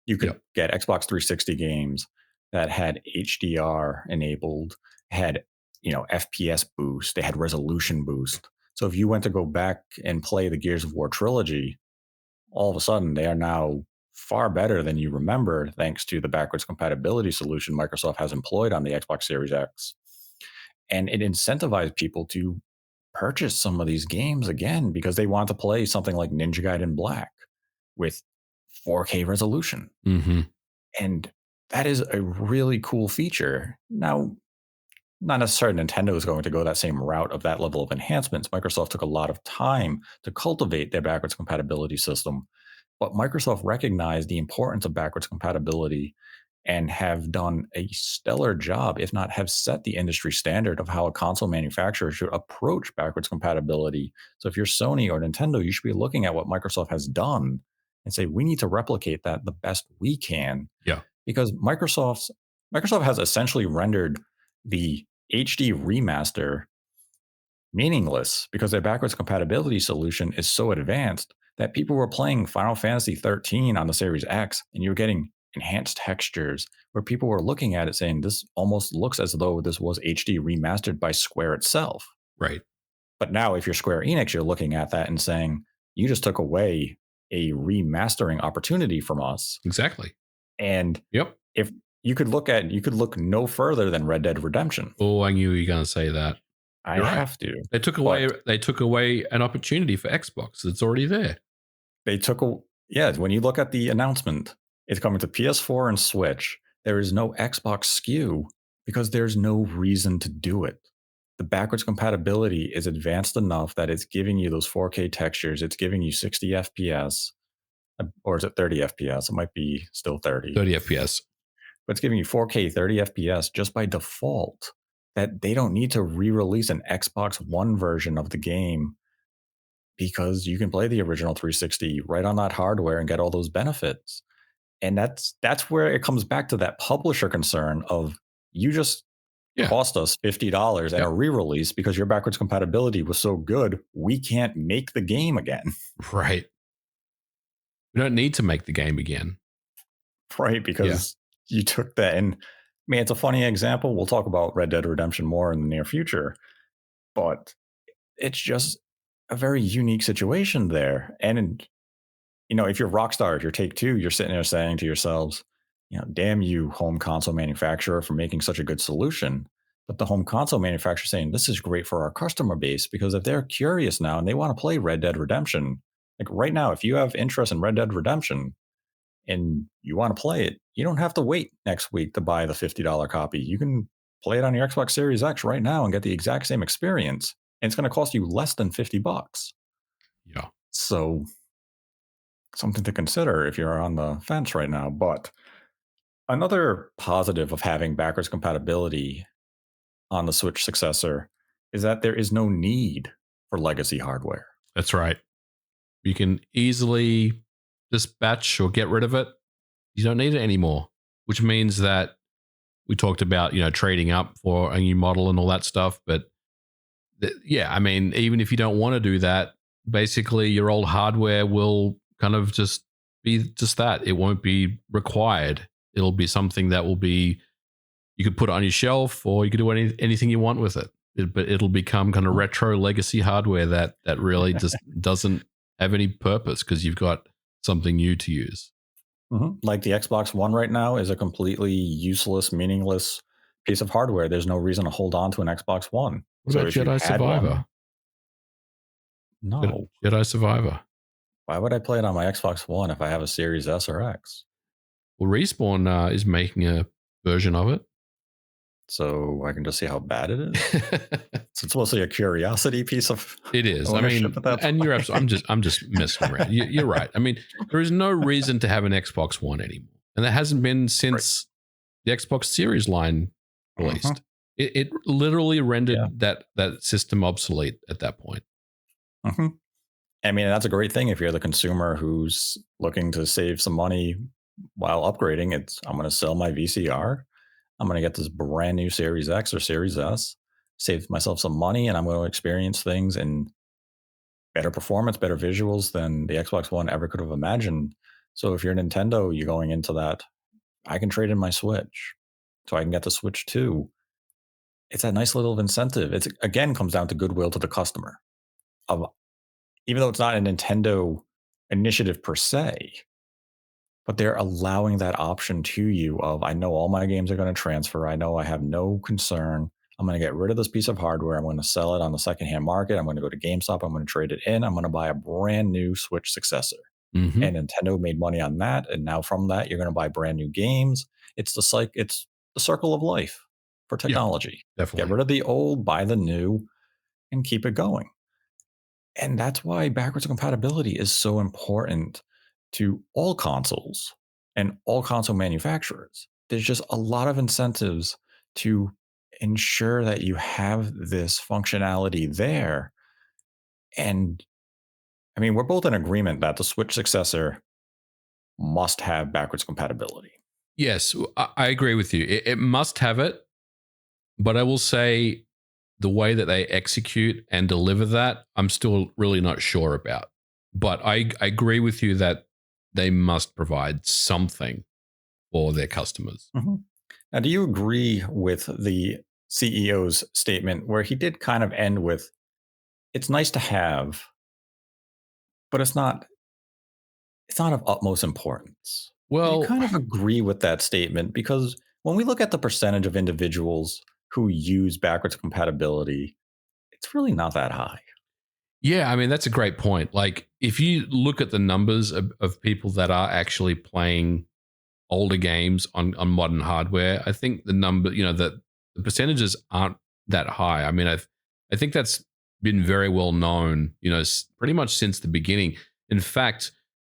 You could Yep. get Xbox 360 games that had HDR enabled, had FPS boost, they had resolution boost. So if you went to go back and play the Gears of War trilogy, all of a sudden they are now far better than you remember thanks to the backwards compatibility solution Microsoft has employed on the Xbox Series X. And it incentivized people to purchase some of these games again because they want to play something like Ninja Gaiden Black with 4K resolution. Hmm. And that is a really cool feature. Now, not necessarily Nintendo is going to go that same route of that level of enhancements. Microsoft took a lot of time to cultivate their backwards compatibility system, but Microsoft recognized the importance of backwards compatibility and have done a stellar job, if not have set the industry standard of how a console manufacturer should approach backwards compatibility. So if you're Sony or Nintendo, you should be looking at what Microsoft has done and say, we need to replicate that the best we can Yeah. because Microsoft has essentially rendered the HD remaster meaningless because their backwards compatibility solution is so advanced that people were playing Final Fantasy 13 on the Series X and you're getting enhanced textures where people were looking at it saying this almost looks as though this was HD remastered by Square itself. Right. But now if you're Square Enix, you're looking at that and saying you just took away a remastering opportunity from us. Exactly. And Yep. if you could look no further than Red Dead Redemption. Oh, I knew you were going to say that. I You're right. have to. They But took away an opportunity for Xbox. It's already there. they took a yeah, when you look at the announcement, it's coming to PS4 and Switch. There is no Xbox SKU because there's no reason to do it. The backwards compatibility is advanced enough that it's giving you those 4K textures. It's giving you 60 FPS, or is it 30 FPS? It might be still 30, 30 FPS. but it's giving you 4K 30 FPS just by default. That they don't need to re-release an Xbox One version of the game because you can play the original 360 right on that hardware and get all those benefits. And that's where it comes back to that publisher concern of you just Yeah. cost us $50 and a Yep. re-release because your backwards compatibility was so good, we can't make the game again. Right. We don't need to make the game again. Right? Yeah. Because you took that and I mean, it's a funny example. We'll talk about Red Dead Redemption more in the near future, but it's just a very unique situation there. And if you're Rockstar, if you're Take Two, you're sitting there saying to yourselves, damn you, home console manufacturer, for making such a good solution. But the home console manufacturer saying this is great for our customer base because if they're curious now and they want to play Red Dead Redemption, like right now, if you have interest in Red Dead Redemption and you want to play it, you don't have to wait next week to buy the $50 copy. You can play it on your Xbox Series X right now and get the exact same experience. And it's going to cost you less than $50. Yeah. So something to consider if you're on the fence right now. But another positive of having backwards compatibility on the Switch successor is that there is no need for legacy hardware. That's right. You can easily dispatch or get rid of it. You don't need it anymore, which means that we talked about, trading up for a new model and all that stuff. But yeah, I mean, even if you don't want to do that, basically your old hardware will kind of just be just that. It won't be required. It'll be something that will be, you could put it on your shelf or you could do anything you want with it. But it'll become kind of retro legacy hardware that really just doesn't have any purpose because you've got something new to use. Like the Xbox One right now is a completely useless, meaningless piece of hardware. There's no reason to hold on to an Xbox One. What So about if you Jedi had Survivor? one, no. Jedi Survivor. Why would I play it on my Xbox One if I have a Series S or X? Well, Respawn is making a version of it. So I can just see how bad it is. So it's mostly a curiosity piece of It is. I mean, and you're absolutely, I'm just messing around. You're right. I mean, there is no reason to have an Xbox One anymore, and that hasn't been since the Xbox Series line released. It literally rendered that system obsolete at that point. I mean, that's a great thing if you're the consumer who's looking to save some money while upgrading. I'm going to sell my VCR. I'm going to get this brand new Series X or Series S, save myself some money, and I'm going to experience things in better performance, better visuals than the Xbox One ever could have imagined. So if you're Nintendo, you're going into that, I can trade in my Switch so I can get the Switch 2. It's a nice little incentive. It again comes down to goodwill to the customer. Even though it's not a Nintendo initiative per se, but they're allowing that option to you of, I know all my games are going to transfer. I know I have no concern. I'm going to get rid of this piece of hardware. I'm going to sell it on the secondhand market. I'm going to go to GameStop. I'm going to trade it in. I'm going to buy a brand new Switch successor. And Nintendo made money on that. And now from that, you're going to buy brand new games. It's the circle of life for technology. Yeah, definitely. Get rid of the old, buy the new, and keep it going. And that's why backwards compatibility is so important to all consoles and all console manufacturers. There's just a lot of incentives to ensure that you have this functionality there. And I mean, we're both in agreement that the Switch successor must have backwards compatibility. Yes, I agree with you. It must have it, but I will say the way that they execute and deliver that, I'm still really not sure about. But I agree with you that they must provide something for their customers. Now, do you agree with the CEO's statement where he did kind of end with, it's nice to have, but it's not of utmost importance? Do you kind of agree with that statement? Because when we look at the percentage of individuals who use backwards compatibility, it's really not that high. Yeah, I mean, that's a great point. Like, if you look at the numbers of people that are actually playing older games on modern hardware, I think the number, the percentages aren't that high. I mean, I think that's been very well known, pretty much since the beginning. In fact,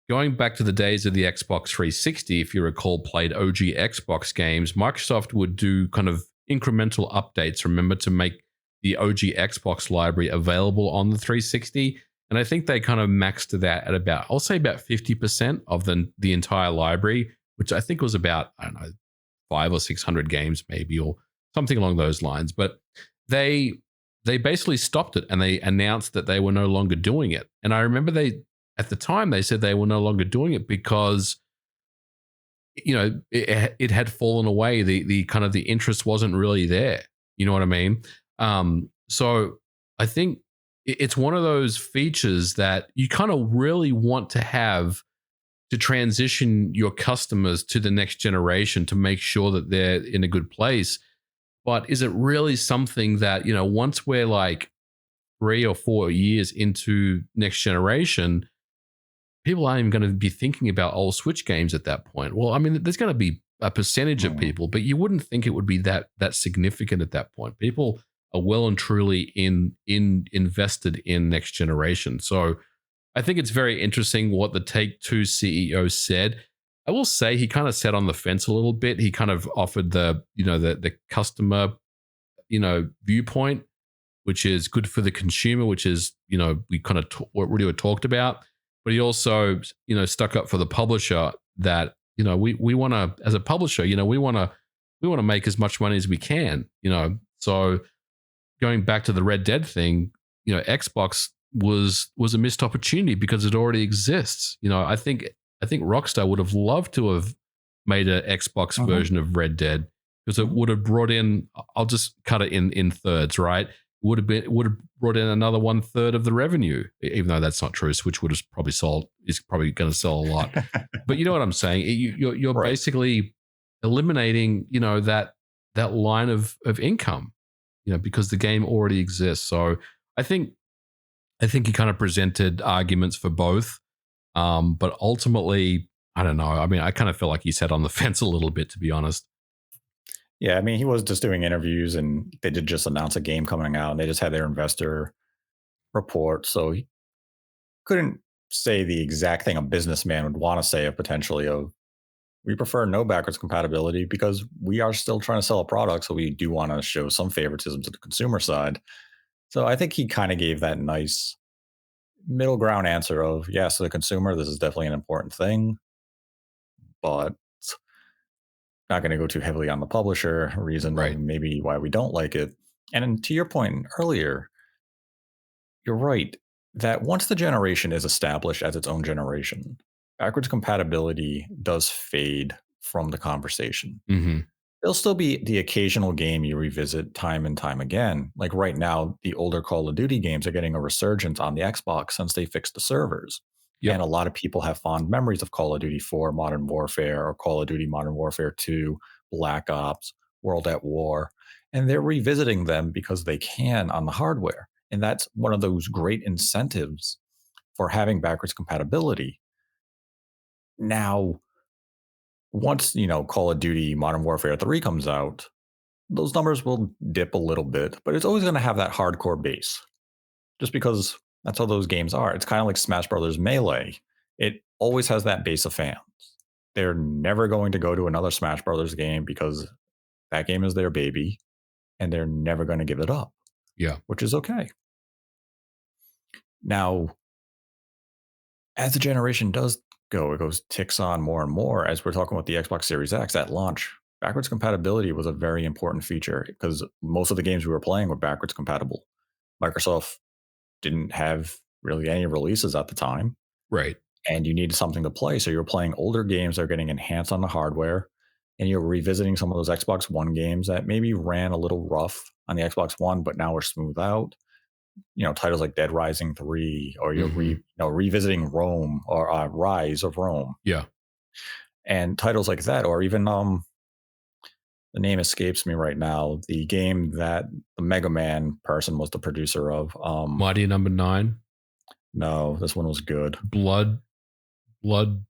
going back to the days of the Xbox 360, if you recall, played OG Xbox games, Microsoft would do kind of incremental updates, remember, to make the OG Xbox library available on the 360. And I think they kind of maxed that at about, I'll say about 50% of the entire library, which I think was about, I don't know, 500 or 600 games maybe, or something along those lines. But they basically stopped it and they announced that they were no longer doing it. And I remember at the time they said they were no longer doing it because it had fallen away. The kind of the interest wasn't really there. You know what I mean? So I think it's one of those features that you kind of really want to have to transition your customers to the next generation to make sure that they're in a good place. But is it really something that, once we're like 3 or 4 years into next generation, people aren't even going to be thinking about old Switch games at that point? Well, I mean, there's going to be a percentage of people, but you wouldn't think it would be that significant at that point. People are well and truly invested in next generation. So I think it's very interesting what the Take Two CEO said. I will say he kind of sat on the fence a little bit. He kind of offered the customer viewpoint, which is good for the consumer, which is we kind of what we talked about. But he also stuck up for the publisher that we want to, as a publisher, we want to make as much money as we can. So going back to the Red Dead thing, Xbox was a missed opportunity because it already exists. I think Rockstar would have loved to have made an Xbox version of Red Dead because it would have brought in. I'll just cut it in thirds, right? Would have brought in another 1/3 of the revenue, even though that's not true. Switch would have probably sold is probably going to sell a lot, but you know what I'm saying. You're Right. basically eliminating that line of income, because the game already exists. So I think he kind of presented arguments for both, but ultimately I don't know. I mean, I kind of feel like he sat on the fence a little bit, to be honest. Yeah, I mean, he was just doing interviews, and they did just announce a game coming out, and they just had their investor report, so he couldn't say the exact thing a businessman would want to say of potentially of we prefer no backwards compatibility because we are still trying to sell a product, so we do want to show some favoritism to the consumer side. So I think he kind of gave that nice middle ground answer of yes, to the consumer, this is definitely an important thing, but not going to go too heavily on the publisher reason of Right. maybe why we don't like it. And to your point earlier, you're right that once the generation is established as its own generation, backwards compatibility does fade from the conversation. Mm-hmm. There'll still be the occasional game you revisit time and time again. Like right now, the older Call of Duty games are getting a resurgence on the Xbox since they fixed the servers. And Yep. a lot of people have fond memories of Call of Duty 4 Modern Warfare or Call of Duty Modern Warfare 2, Black Ops, World at War. And they're revisiting them because they can on the hardware. And that's one of those great incentives for having backwards compatibility. Now, once, Call of Duty Modern Warfare 3 comes out, those numbers will dip a little bit, but it's always going to have that hardcore base just because that's how those games are. It's kind of like Smash Brothers Melee. It always has that base of fans. They're never going to go to another Smash Brothers game because that game is their baby and they're never going to give it up, Yeah. which is okay. Now, as the generation does go, it goes ticks on more and more. As we're talking about the Xbox Series X at launch, backwards compatibility was a very important feature because most of the games we were playing were backwards compatible. Microsoft didn't have really any releases at the time, Right. and you needed something to play. So you're playing older games that are getting enhanced on the hardware, and you're revisiting some of those Xbox One games that maybe ran a little rough on the Xbox One, but now are smooth out. Titles like Dead Rising 3, or you're Mm-hmm. revisiting Rome or Rise of Rome, Yeah. and titles like that, or even the name escapes me right now. The game that the Mega Man person was the producer of. Mighty Number Nine. No, this one was good. Blood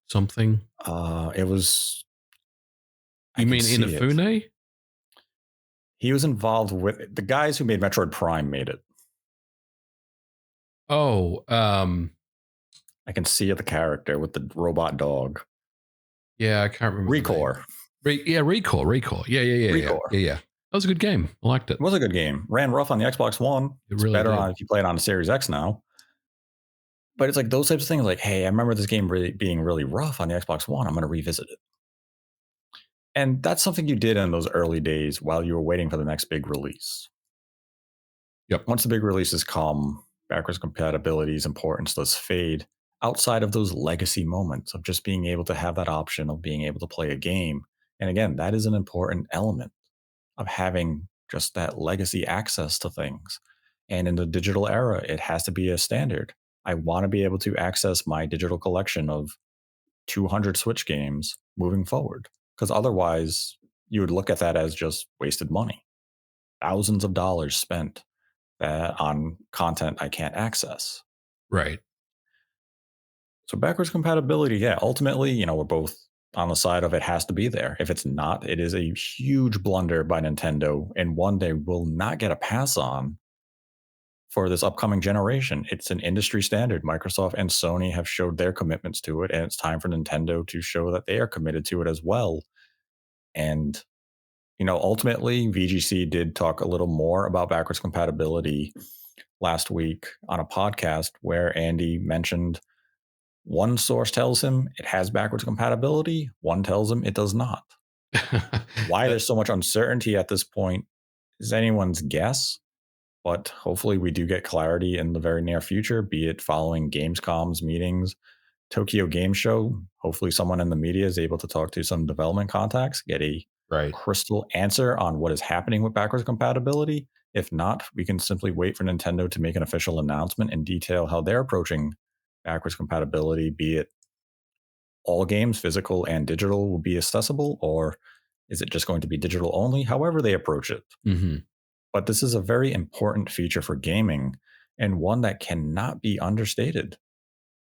something. It was. I You can mean see it. Inafune? He was involved with the guys who made Metroid Prime. Made it. Oh, I can see it, the character with the robot dog. yeah, I can't remember. Recore. Recall. Yeah. Recore. Yeah. That was a good game. I liked it. It was a good game. Ran rough on the Xbox One. It really better did. on if you play it on the Series X now. But it's like those types of things. Like, hey, I remember this game really being really rough on the Xbox One. I'm going to revisit it. And that's something you did in those early days while you were waiting for the next big release. Yep. Once the big releases come, backwards compatibility's importance does fade outside of those legacy moments of just being able to have that option of being able to play a game. And again, that is an important element of having just that legacy access to things. And in the digital era, it has to be a standard. I want to be able to access my digital collection of 200 Switch games moving forward. Because otherwise, you would look at that as just wasted money. Thousands of dollars spent on content I can't access. Right. So backwards compatibility, yeah, ultimately, we're both on the side of it has to be there. If it's not, it is a huge blunder by Nintendo and one they will not get a pass on for this upcoming generation. It's an industry standard. Microsoft and Sony have showed their commitments to it, and it's time for Nintendo to show that they are committed to it as well. And ultimately, VGC did talk a little more about backwards compatibility last week on a podcast where Andy mentioned one source tells him it has backwards compatibility, one tells him it does not. Why there's so much uncertainty at this point is anyone's guess, but hopefully we do get clarity in the very near future, be it following Gamescom's meetings, Tokyo Game Show. Hopefully someone in the media is able to talk to some development contacts, get a Right. crystal answer on what is happening with backwards compatibility. If not, we can simply wait for Nintendo to make an official announcement and detail how they're approaching backwards compatibility, be it all games, physical and digital, will be accessible, or is it just going to be digital only? However, they approach it. Mm-hmm. But this is a very important feature for gaming and one that cannot be understated.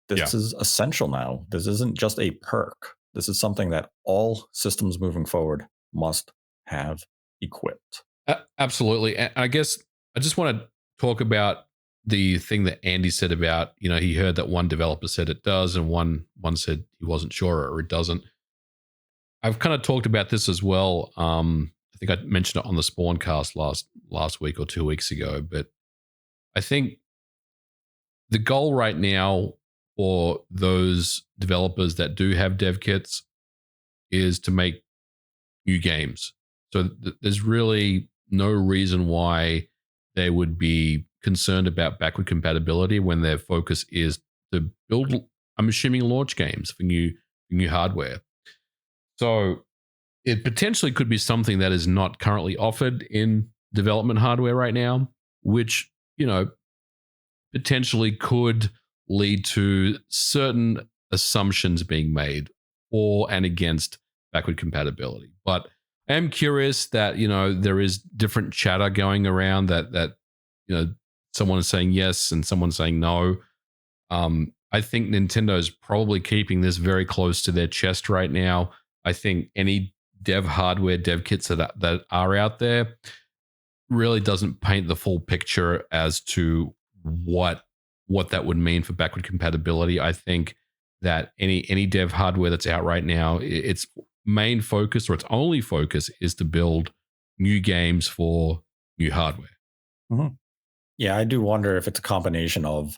Yeah. This is essential now. This isn't just a perk. This is something that all systems moving forward must have equipped. Absolutely. And I guess I just want to talk about the thing that Andy said about, he heard that one developer said it does and one said he wasn't sure or it doesn't. I've kind of talked about this as well. I think I mentioned it on the Spawncast last week or 2 weeks ago, but I think the goal right now for those developers that do have dev kits is to make new games. So there's really no reason why they would be concerned about backward compatibility when their focus is to build, I'm assuming, launch games for new hardware. So it potentially could be something that is not currently offered in development hardware right now, which, potentially could lead to certain assumptions being made for and against backward compatibility. But I am curious that, there is different chatter going around that someone is saying yes and someone saying no. I think Nintendo is probably keeping this very close to their chest right now. I think any dev hardware, dev kits that are out there really doesn't paint the full picture as to what that would mean for backward compatibility. I think that any dev hardware that's out right now, its main focus or its only focus is to build new games for new hardware. Mm-hmm. Yeah, I do wonder if it's a combination of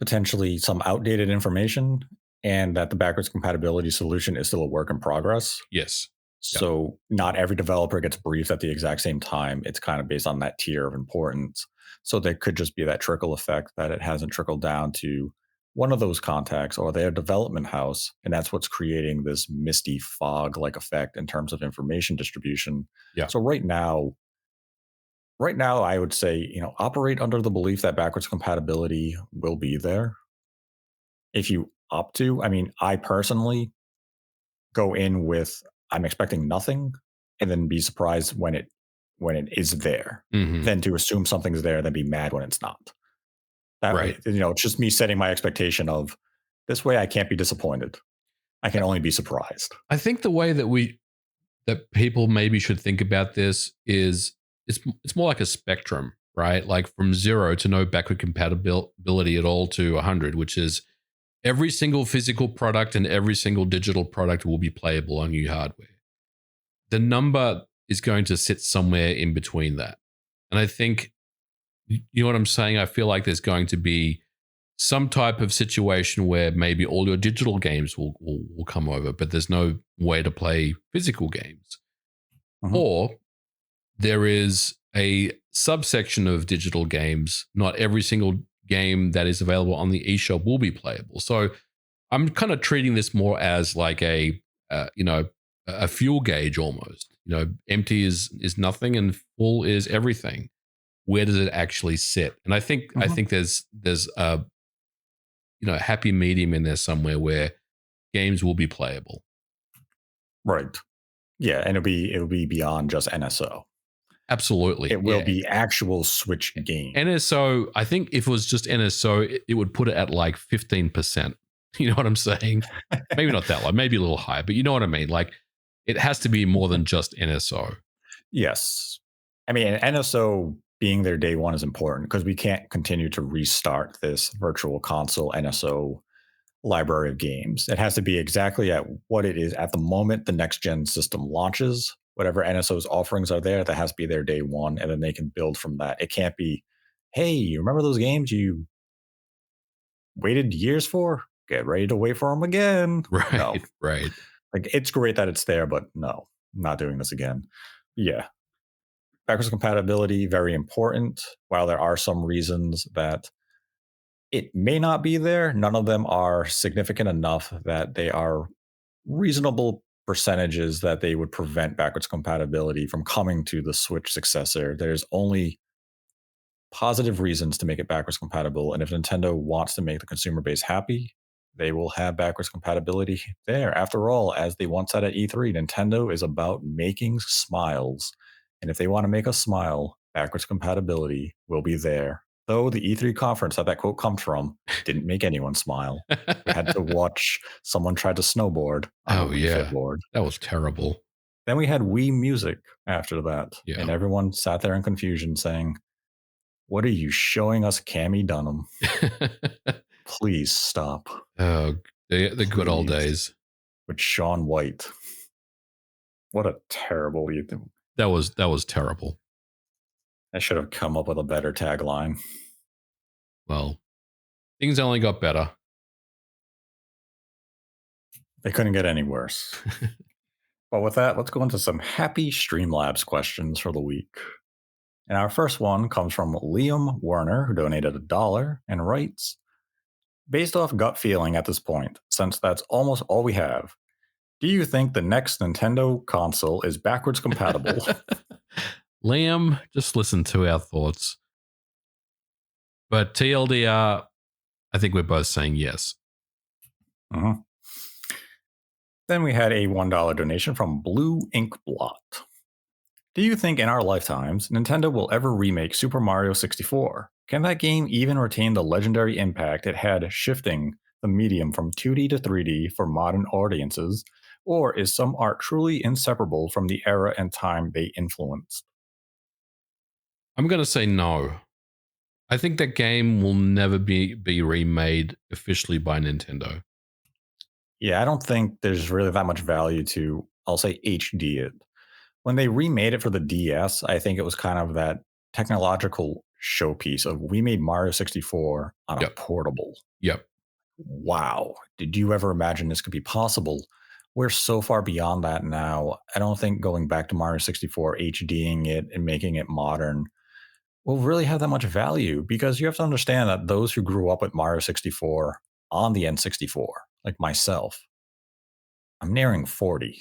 potentially some outdated information and that the backwards compatibility solution is still a work in progress. Yes. So not every developer gets briefed at the exact same time. It's kind of based on that tier of importance. So there could just be that trickle effect that it hasn't trickled down to one of those contacts or their development house. And that's what's creating this misty fog like effect in terms of information distribution. Yeah. So right now, I would say, operate under the belief that backwards compatibility will be there. If you opt to, I mean, I personally go in with I'm expecting nothing and then be surprised when it is there. Mm-hmm. Then to assume something's there, then be mad when it's not. That Right. way, it's just me setting my expectation of this way I can't be disappointed. I can only be surprised. I think the way that people maybe should think about this is it's more like a spectrum, right? Like from 0 to no backward compatibility at all to 100, which is every single physical product and every single digital product will be playable on new hardware. The number is going to sit somewhere in between that. And I think, you know what I'm saying? I feel like there's going to be some type of situation where maybe all your digital games will come over, but there's no way to play physical games. Mm-hmm. Or there is a subsection of digital games. Not every single game that is available on the eShop will be playable. So I'm kind of treating this more as like a fuel gauge almost. Empty is nothing and full is everything. Where does it actually sit? And I think there's a happy medium in there somewhere where games will be playable. Right. Yeah, and it'll be beyond just NSO. Absolutely. It will be actual Switch game. NSO, I think if it was just NSO, it would put it at like 15%. You know what I'm saying? Maybe not that low, maybe a little higher, but you know what I mean? Like it has to be more than just NSO. Yes. I mean, NSO being there day one is important because we can't continue to restart this virtual console NSO library of games. It has to be exactly at what it is at the moment the next gen system launches. Whatever NSO's offerings are there, that has to be there day one, and then they can build from that. It can't be, hey, you remember those games you waited years for? Get ready to wait for them again. No, Right, right. like it's great that it's there, but no, I'm not doing this again. Yeah, backwards compatibility very important. While there are some reasons that it may not be there, none of them are significant enough that they are reasonable percentages that they would prevent backwards compatibility from coming to the Switch successor. There's only positive reasons to make it backwards compatible. And if Nintendo wants to make the consumer base happy, they will have backwards compatibility there. After all, as they once said at E3, Nintendo is about making smiles. And if they want to make us smile, backwards compatibility will be there. Though the E3 conference that quote comes from didn't make anyone smile. We had to watch someone try to snowboard on a Oh Wii Fit yeah, board. that was terrible. Then we had Wii Music after that. Yeah. And everyone sat there in confusion saying, what are you showing us, Cammy Dunham? Please stop. Oh, the good old Please. days. With Sean White. What a terrible. That was terrible. I should have come up with a better tagline. Well, things only got better. They couldn't get any worse. But with that, let's go into some happy Streamlabs questions for the week. And our first one comes from Liam Werner, who donated $1 and writes, based off gut feeling at this point, since that's almost all we have, do you think the next Nintendo console is backwards compatible? Liam, just listen to our thoughts. But TLDR, I think we're both saying yes. Mm-hmm. Then we had a $1 donation from Blue Ink Blot. Do you think in our lifetimes, Nintendo will ever remake Super Mario 64? Can that game even retain the legendary impact it had shifting the medium from 2D to 3D for modern audiences? Or is some art truly inseparable from the era and time they influenced? I'm going to say no. I think that game will never be remade officially by Nintendo. Yeah, I don't think there's really that much value to, I'll say, HD it. When they remade it for the DS, I think it was kind of that technological showpiece of we made Mario 64 on a Yep. portable. Yep. Wow. Did you ever imagine this could be possible? We're so far beyond that now. I don't think going back to Mario 64, HDing it and making it modern will really have that much value because you have to understand that those who grew up with Mario 64 on the N64, like myself, I'm nearing 40.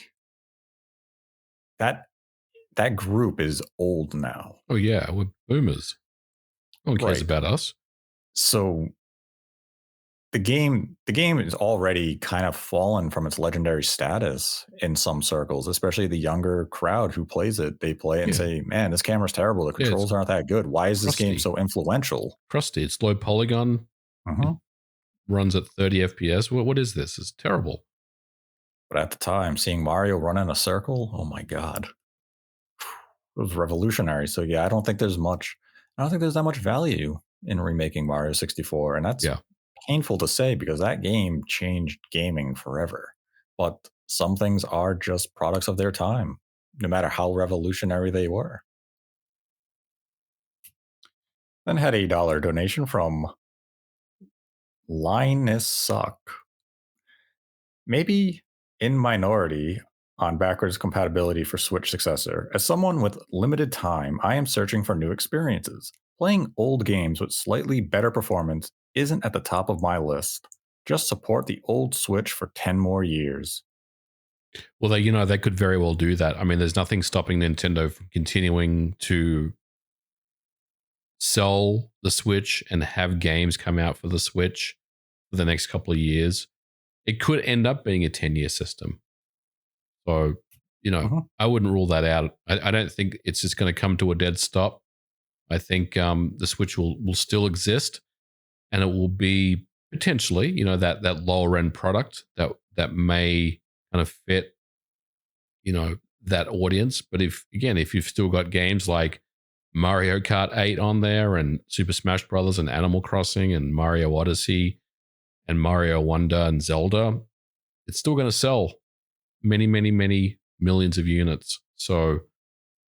That group is old now. Oh yeah, we're boomers. No one cares Right. about us. So the game is already kind of fallen from its legendary status in some circles, especially the younger crowd who plays it. They play it and Yeah. say, man, this camera's terrible. The Yeah, it's controls aren't that good. Why is this game crusty. so influential? Crusty. It's low polygon. Mhm. Runs at 30 FPS. What is this? It's terrible. But at the time, seeing Mario run in a circle, oh my God. It was revolutionary. So yeah, I don't think there's that much value in remaking Mario 64. And that's Yeah. painful to say because that game changed gaming forever. But some things are just products of their time, no matter how revolutionary they were. Then had a dollar donation from Linus Suck. Maybe in minority on backwards compatibility for Switch successor. As someone with limited time, I am searching for new experiences. Playing old games with slightly better performance isn't at the top of my list. Just support the old Switch for 10 more years. Well, they could very well do that. I mean, there's nothing stopping Nintendo from continuing to sell the Switch and have games come out for the Switch for the next couple of years. It could end up being a 10-year system. So, I wouldn't rule that out. I don't think it's just going to come to a dead stop. I think the Switch will still exist, and it will be potentially, that lower end product that may kind of fit, that audience. But if you've still got games like Mario Kart 8 on there, and Super Smash Brothers, and Animal Crossing, and Mario Odyssey, and Mario Wonder, and Zelda, it's still going to sell many, many, many millions of units. So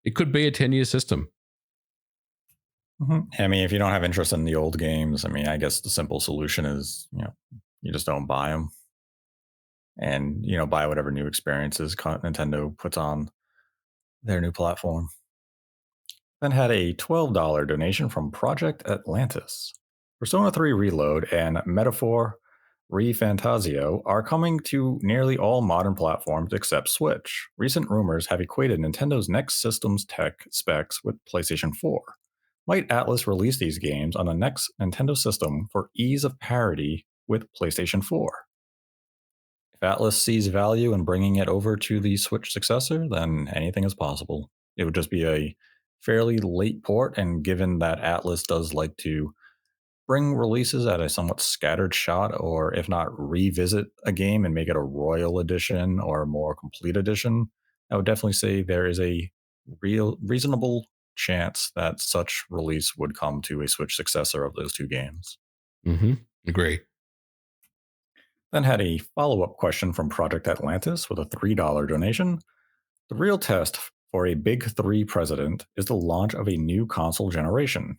it could be a 10-year system. I mean, if you don't have interest in the old games, I mean, I guess the simple solution is, you just don't buy them and, buy whatever new experiences Nintendo puts on their new platform. Then had a $12 donation from Project Atlantis. Persona 3 Reload and Metaphor ReFantasio are coming to nearly all modern platforms except Switch. Recent rumors have equated Nintendo's next system's tech specs with PlayStation 4. Might Atlas release these games on the next Nintendo system for ease of parity with PlayStation 4? If Atlas sees value in bringing it over to the Switch successor, then anything is possible. It would just be a fairly late port, and given that Atlas does like to bring releases at a somewhat scattered shot, or if not revisit a game and make it a royal edition or a more complete edition, I would definitely say there is a reasonable chance that such release would come to a Switch successor of those two games. Agree. Then had a follow-up question from Project Atlantis with a $3 donation. The real test for a Big Three president is the launch of a new console generation.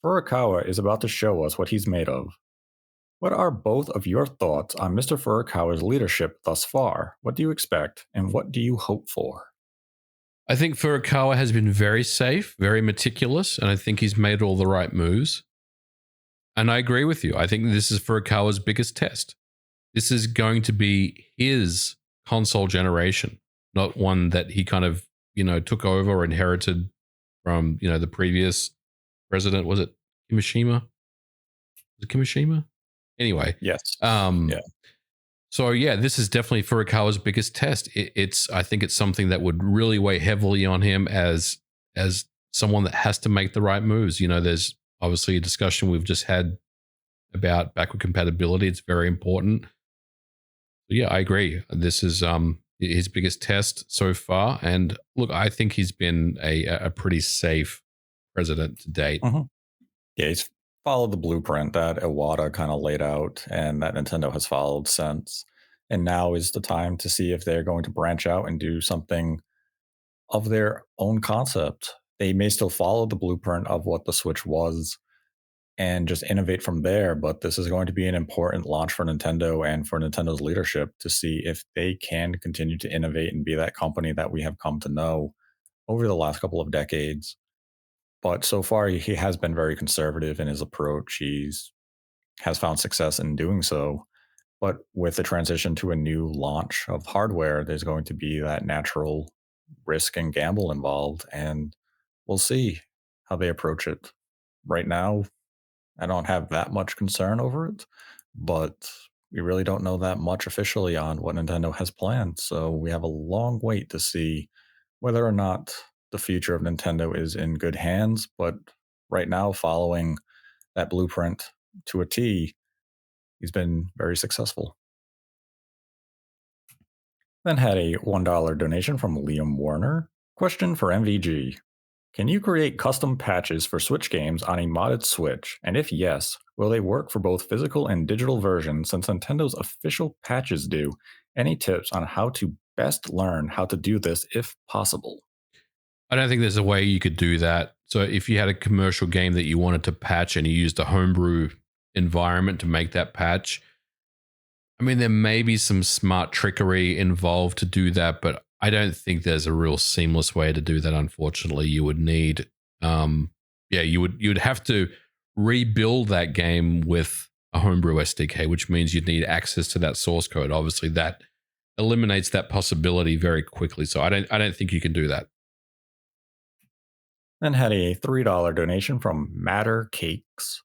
Furukawa is about to show us what he's made of. What are both of your thoughts on Mr. Furukawa's leadership thus far? What do you expect, and what do you hope for? I think Furukawa has been very safe, very meticulous, and I think he's made all the right moves. And I agree with you. I think this is Furukawa's biggest test. This is going to be his console generation, not one that he kind of, took over or inherited from, the previous president. Was it Kimishima? Was it Kimishima? Anyway. Yes. Yeah. So yeah, this is definitely Furukawa's biggest test. I think it's something that would really weigh heavily on him as someone that has to make the right moves. There's obviously a discussion we've just had about backward compatibility. It's very important. So yeah, I agree. This is his biggest test so far, and look, I think he's been a pretty safe president to date. Mm-hmm. Yeah, he's followed the blueprint that Iwata kind of laid out and that Nintendo has followed since. And now is the time to see if they're going to branch out and do something of their own concept. They may still follow the blueprint of what the Switch was and just innovate from there, but this is going to be an important launch for Nintendo and for Nintendo's leadership to see if they can continue to innovate and be that company that we have come to know over the last couple of decades. But so far, he has been very conservative in his approach. Has found success in doing so. But with the transition to a new launch of hardware, there's going to be that natural risk and gamble involved. And we'll see how they approach it. Right now, I don't have that much concern over it, but we really don't know that much officially on what Nintendo has planned. So we have a long wait to see whether or not the future of Nintendo is in good hands. But right now, following that blueprint to a T, he's been very successful. Then had a $1 donation from Liam Warner. Question for MVG. Can you create custom patches for Switch games on a modded Switch? And if yes, will they work for both physical and digital versions since Nintendo's official patches do? Any tips on how to best learn how to do this if possible? I don't think there's a way you could do that. So if you had a commercial game that you wanted to patch and you used a homebrew environment to make that patch, I mean, there may be some smart trickery involved to do that, but I don't think there's a real seamless way to do that. Unfortunately, you would need, you'd have to rebuild that game with a homebrew SDK, which means you'd need access to that source code. Obviously, that eliminates that possibility very quickly. So I don't think you can do that. Then had a $3 donation from Matter Cakes.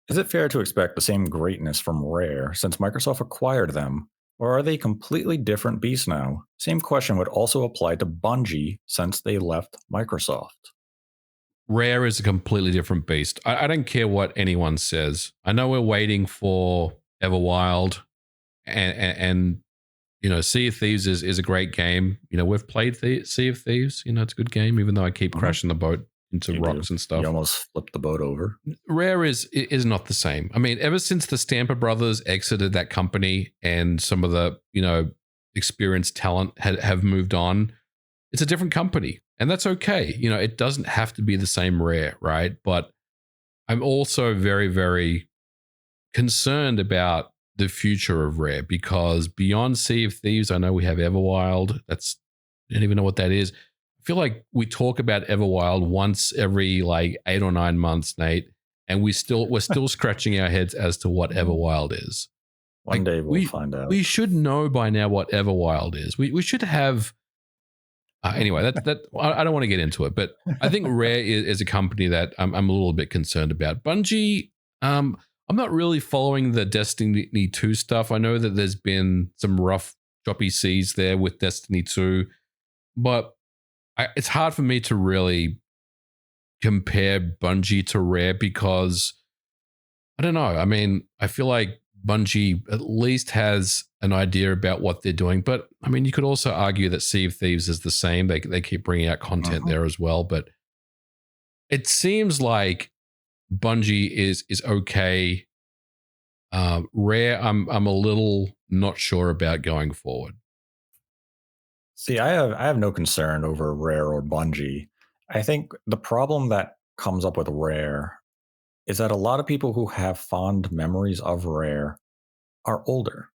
Is it fair to expect the same greatness from Rare since Microsoft acquired them? Or are they completely different beasts now? Same question would also apply to Bungie since they left Microsoft. Rare is a completely different beast. I don't care what anyone says. I know we're waiting for Everwild and Sea of Thieves is a great game. We've played Sea of Thieves. It's a good game, even though I keep crashing the boat. into You do. rocks and You stuff. almost flipped the boat over. Rare is not the same. I mean, ever since the Stamper brothers exited that company and some of the experienced talent have moved on, it's a different company, and that's okay. It doesn't have to be the same Rare, right? But I'm also very, very concerned about the future of Rare because beyond Sea of Thieves, I know we have Everwild. I don't even know what that is. I feel like we talk about Everwild once every like 8 or 9 months, Nate, and we're still scratching our heads as to what Everwild is. One Like day we'll find out. we should know by now what Everwild is. We should have anyway. I don't want to get into it, but I think Rare is a company that I'm a little bit concerned about. Bungie, I'm not really following the Destiny 2 stuff. I know that there's been some rough, choppy seas there with Destiny 2, but it's hard for me to really compare Bungie to Rare because I don't know. I mean, I feel like Bungie at least has an idea about what they're doing, but I mean, you could also argue that Sea of Thieves is the same. They keep bringing out content Mhm. there as well, but it seems like Bungie is okay. Rare, I'm a little not sure about going forward. See, I have no concern over Rare or Bungie. I think the problem that comes up with Rare is that a lot of people who have fond memories of Rare are older.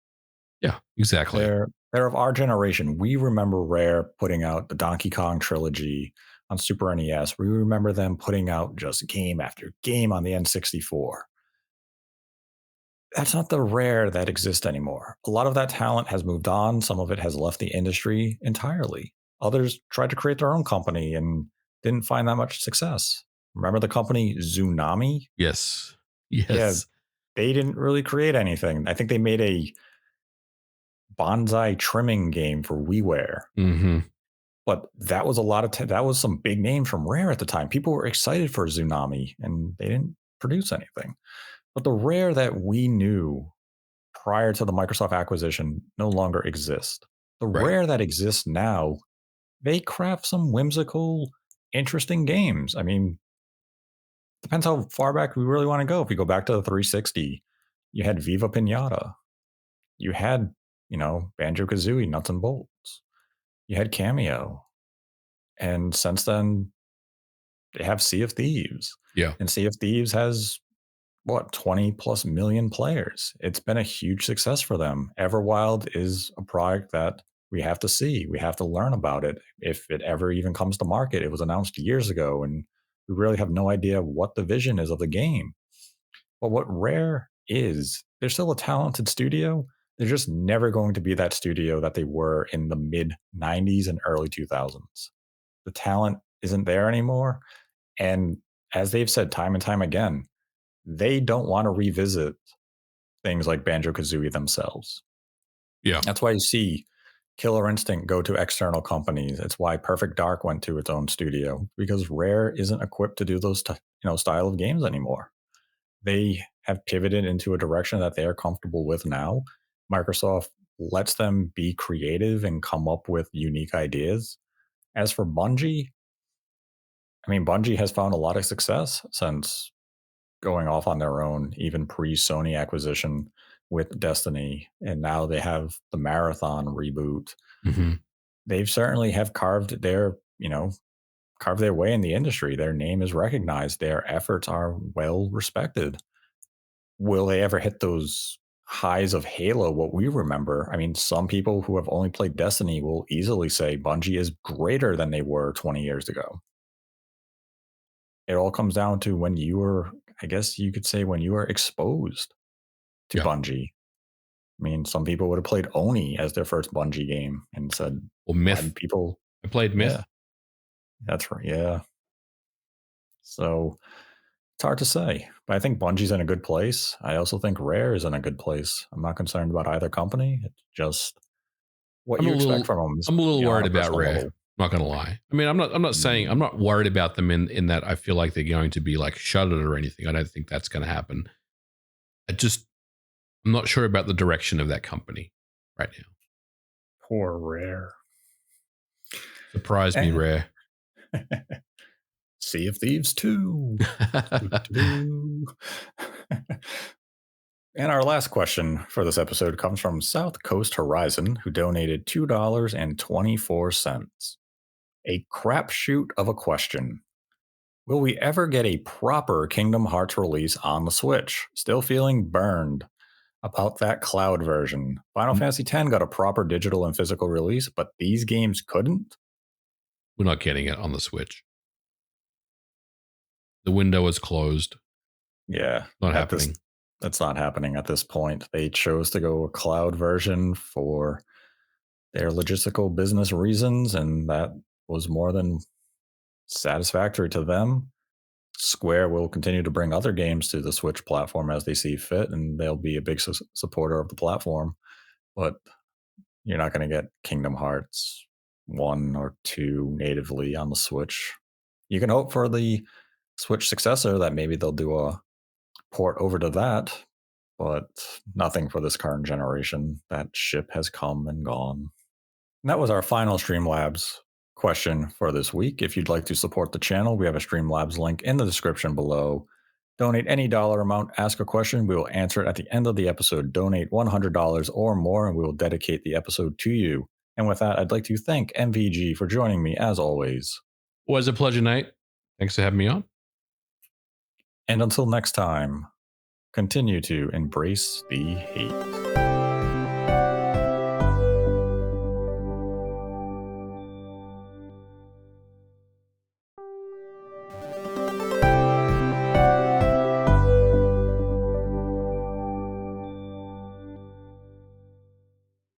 Yeah, exactly. They're of our generation. We remember Rare putting out the Donkey Kong trilogy on Super NES. We remember them putting out just game after game on the N64. That's not the Rare that exists anymore. A lot of that talent has moved on. Some of it has left the industry entirely. Others tried to create their own company and didn't find that much success. Remember the company Tsunami? Yes. Yeah, Yes. they didn't really create anything. I think they made a bonsai trimming game for WiiWare, Mm-hmm. but that was a lot of that was some big names from Rare at the time. People were excited for Tsunami, and they didn't produce anything. But the Rare that we knew prior to the Microsoft acquisition no longer exist. The Right. Rare that exists now, they craft some whimsical, interesting games. I mean, depends how far back we really want to go. If we go back to the 360, you had Viva Pinata. You had, Banjo Kazooie, Nuts and Bolts. You had Cameo. And since then, they have Sea of Thieves. Yeah. And Sea of Thieves has what 20 plus million players. It's been a huge success for them. Everwild is a product that we have to see. We have to learn about it if it ever even comes to market. It was announced years ago, and we really have no idea what the vision is of the game. But what Rare is, they're still a talented studio. They're just never going to be that studio that they were in the mid 90s and early 2000s. The talent isn't there anymore. And as they've said time and time again, they don't want to revisit things like Banjo Kazooie themselves. Yeah. That's why you see Killer Instinct go to external companies. It's why Perfect Dark went to its own studio because Rare isn't equipped to do those style of games anymore. They have pivoted into a direction that they are comfortable with now. Microsoft lets them be creative and come up with unique ideas. As for Bungie, I mean, Bungie has found a lot of success since going off on their own, even pre Sony acquisition with Destiny, and now they have the Marathon reboot. Mm-hmm. They've certainly have carved their way in the industry. Their name is recognized. Their efforts are well respected. Will they ever hit those highs of Halo, what we remember? I mean, some people who have only played Destiny will easily say Bungie is greater than they were 20 years ago. It all comes down to when you were, I guess you could say, when you were exposed to Yeah. Bungie. I mean, some people would have played Oni as their first Bungie game and said, Or why Myth. did people? I played Yeah, Myth. that's right. Yeah. So it's hard to say, but I think Bungie's in a good place. I also think Rare is in a good place. I'm not concerned about either company. It's just what I'm a you expect little from them, I'm a little on worried a about personal Rare. level. Not gonna lie. I mean, I'm not saying I'm Mm, not worried about them in that I feel like they're going to be like shuttered or anything. I don't think that's gonna happen. I'm not sure about the direction of that company right now. poor Rare. Surprise me, Eh. Rare. Sea of Thieves 2. Doo-doo-doo. And our last question for this episode comes from South Coast Horizon, who donated $2.24. A crapshoot of a question. Will we ever get a proper Kingdom Hearts release on the Switch? Still feeling burned about that cloud version. Final Fantasy X got a proper digital and physical release, but these games couldn't? We're not getting it on the Switch. The window is closed. Yeah. Not happening. That's not happening at this point. They chose to go a cloud version for their logistical business reasons, and that was more than satisfactory to them. Square will continue to bring other games to the Switch platform as they see fit, and they'll be a big supporter of the platform. But you're not going to get Kingdom Hearts 1 or 2 natively on the Switch. You can hope for the Switch successor that maybe they'll do a port over to that, but nothing for this current generation. That ship has come and gone. And that was our final Streamlabs question for this week. If you'd like to support the channel, we have a Streamlabs link in the description below. Donate any dollar amount, ask a question. We will answer it at the end of the episode. Donate $100 or more, and we will dedicate the episode to you. And with that, I'd like to thank MVG for joining me as always. Was a pleasure, Nate. Thanks for having me on. And until next time, continue to embrace the hate.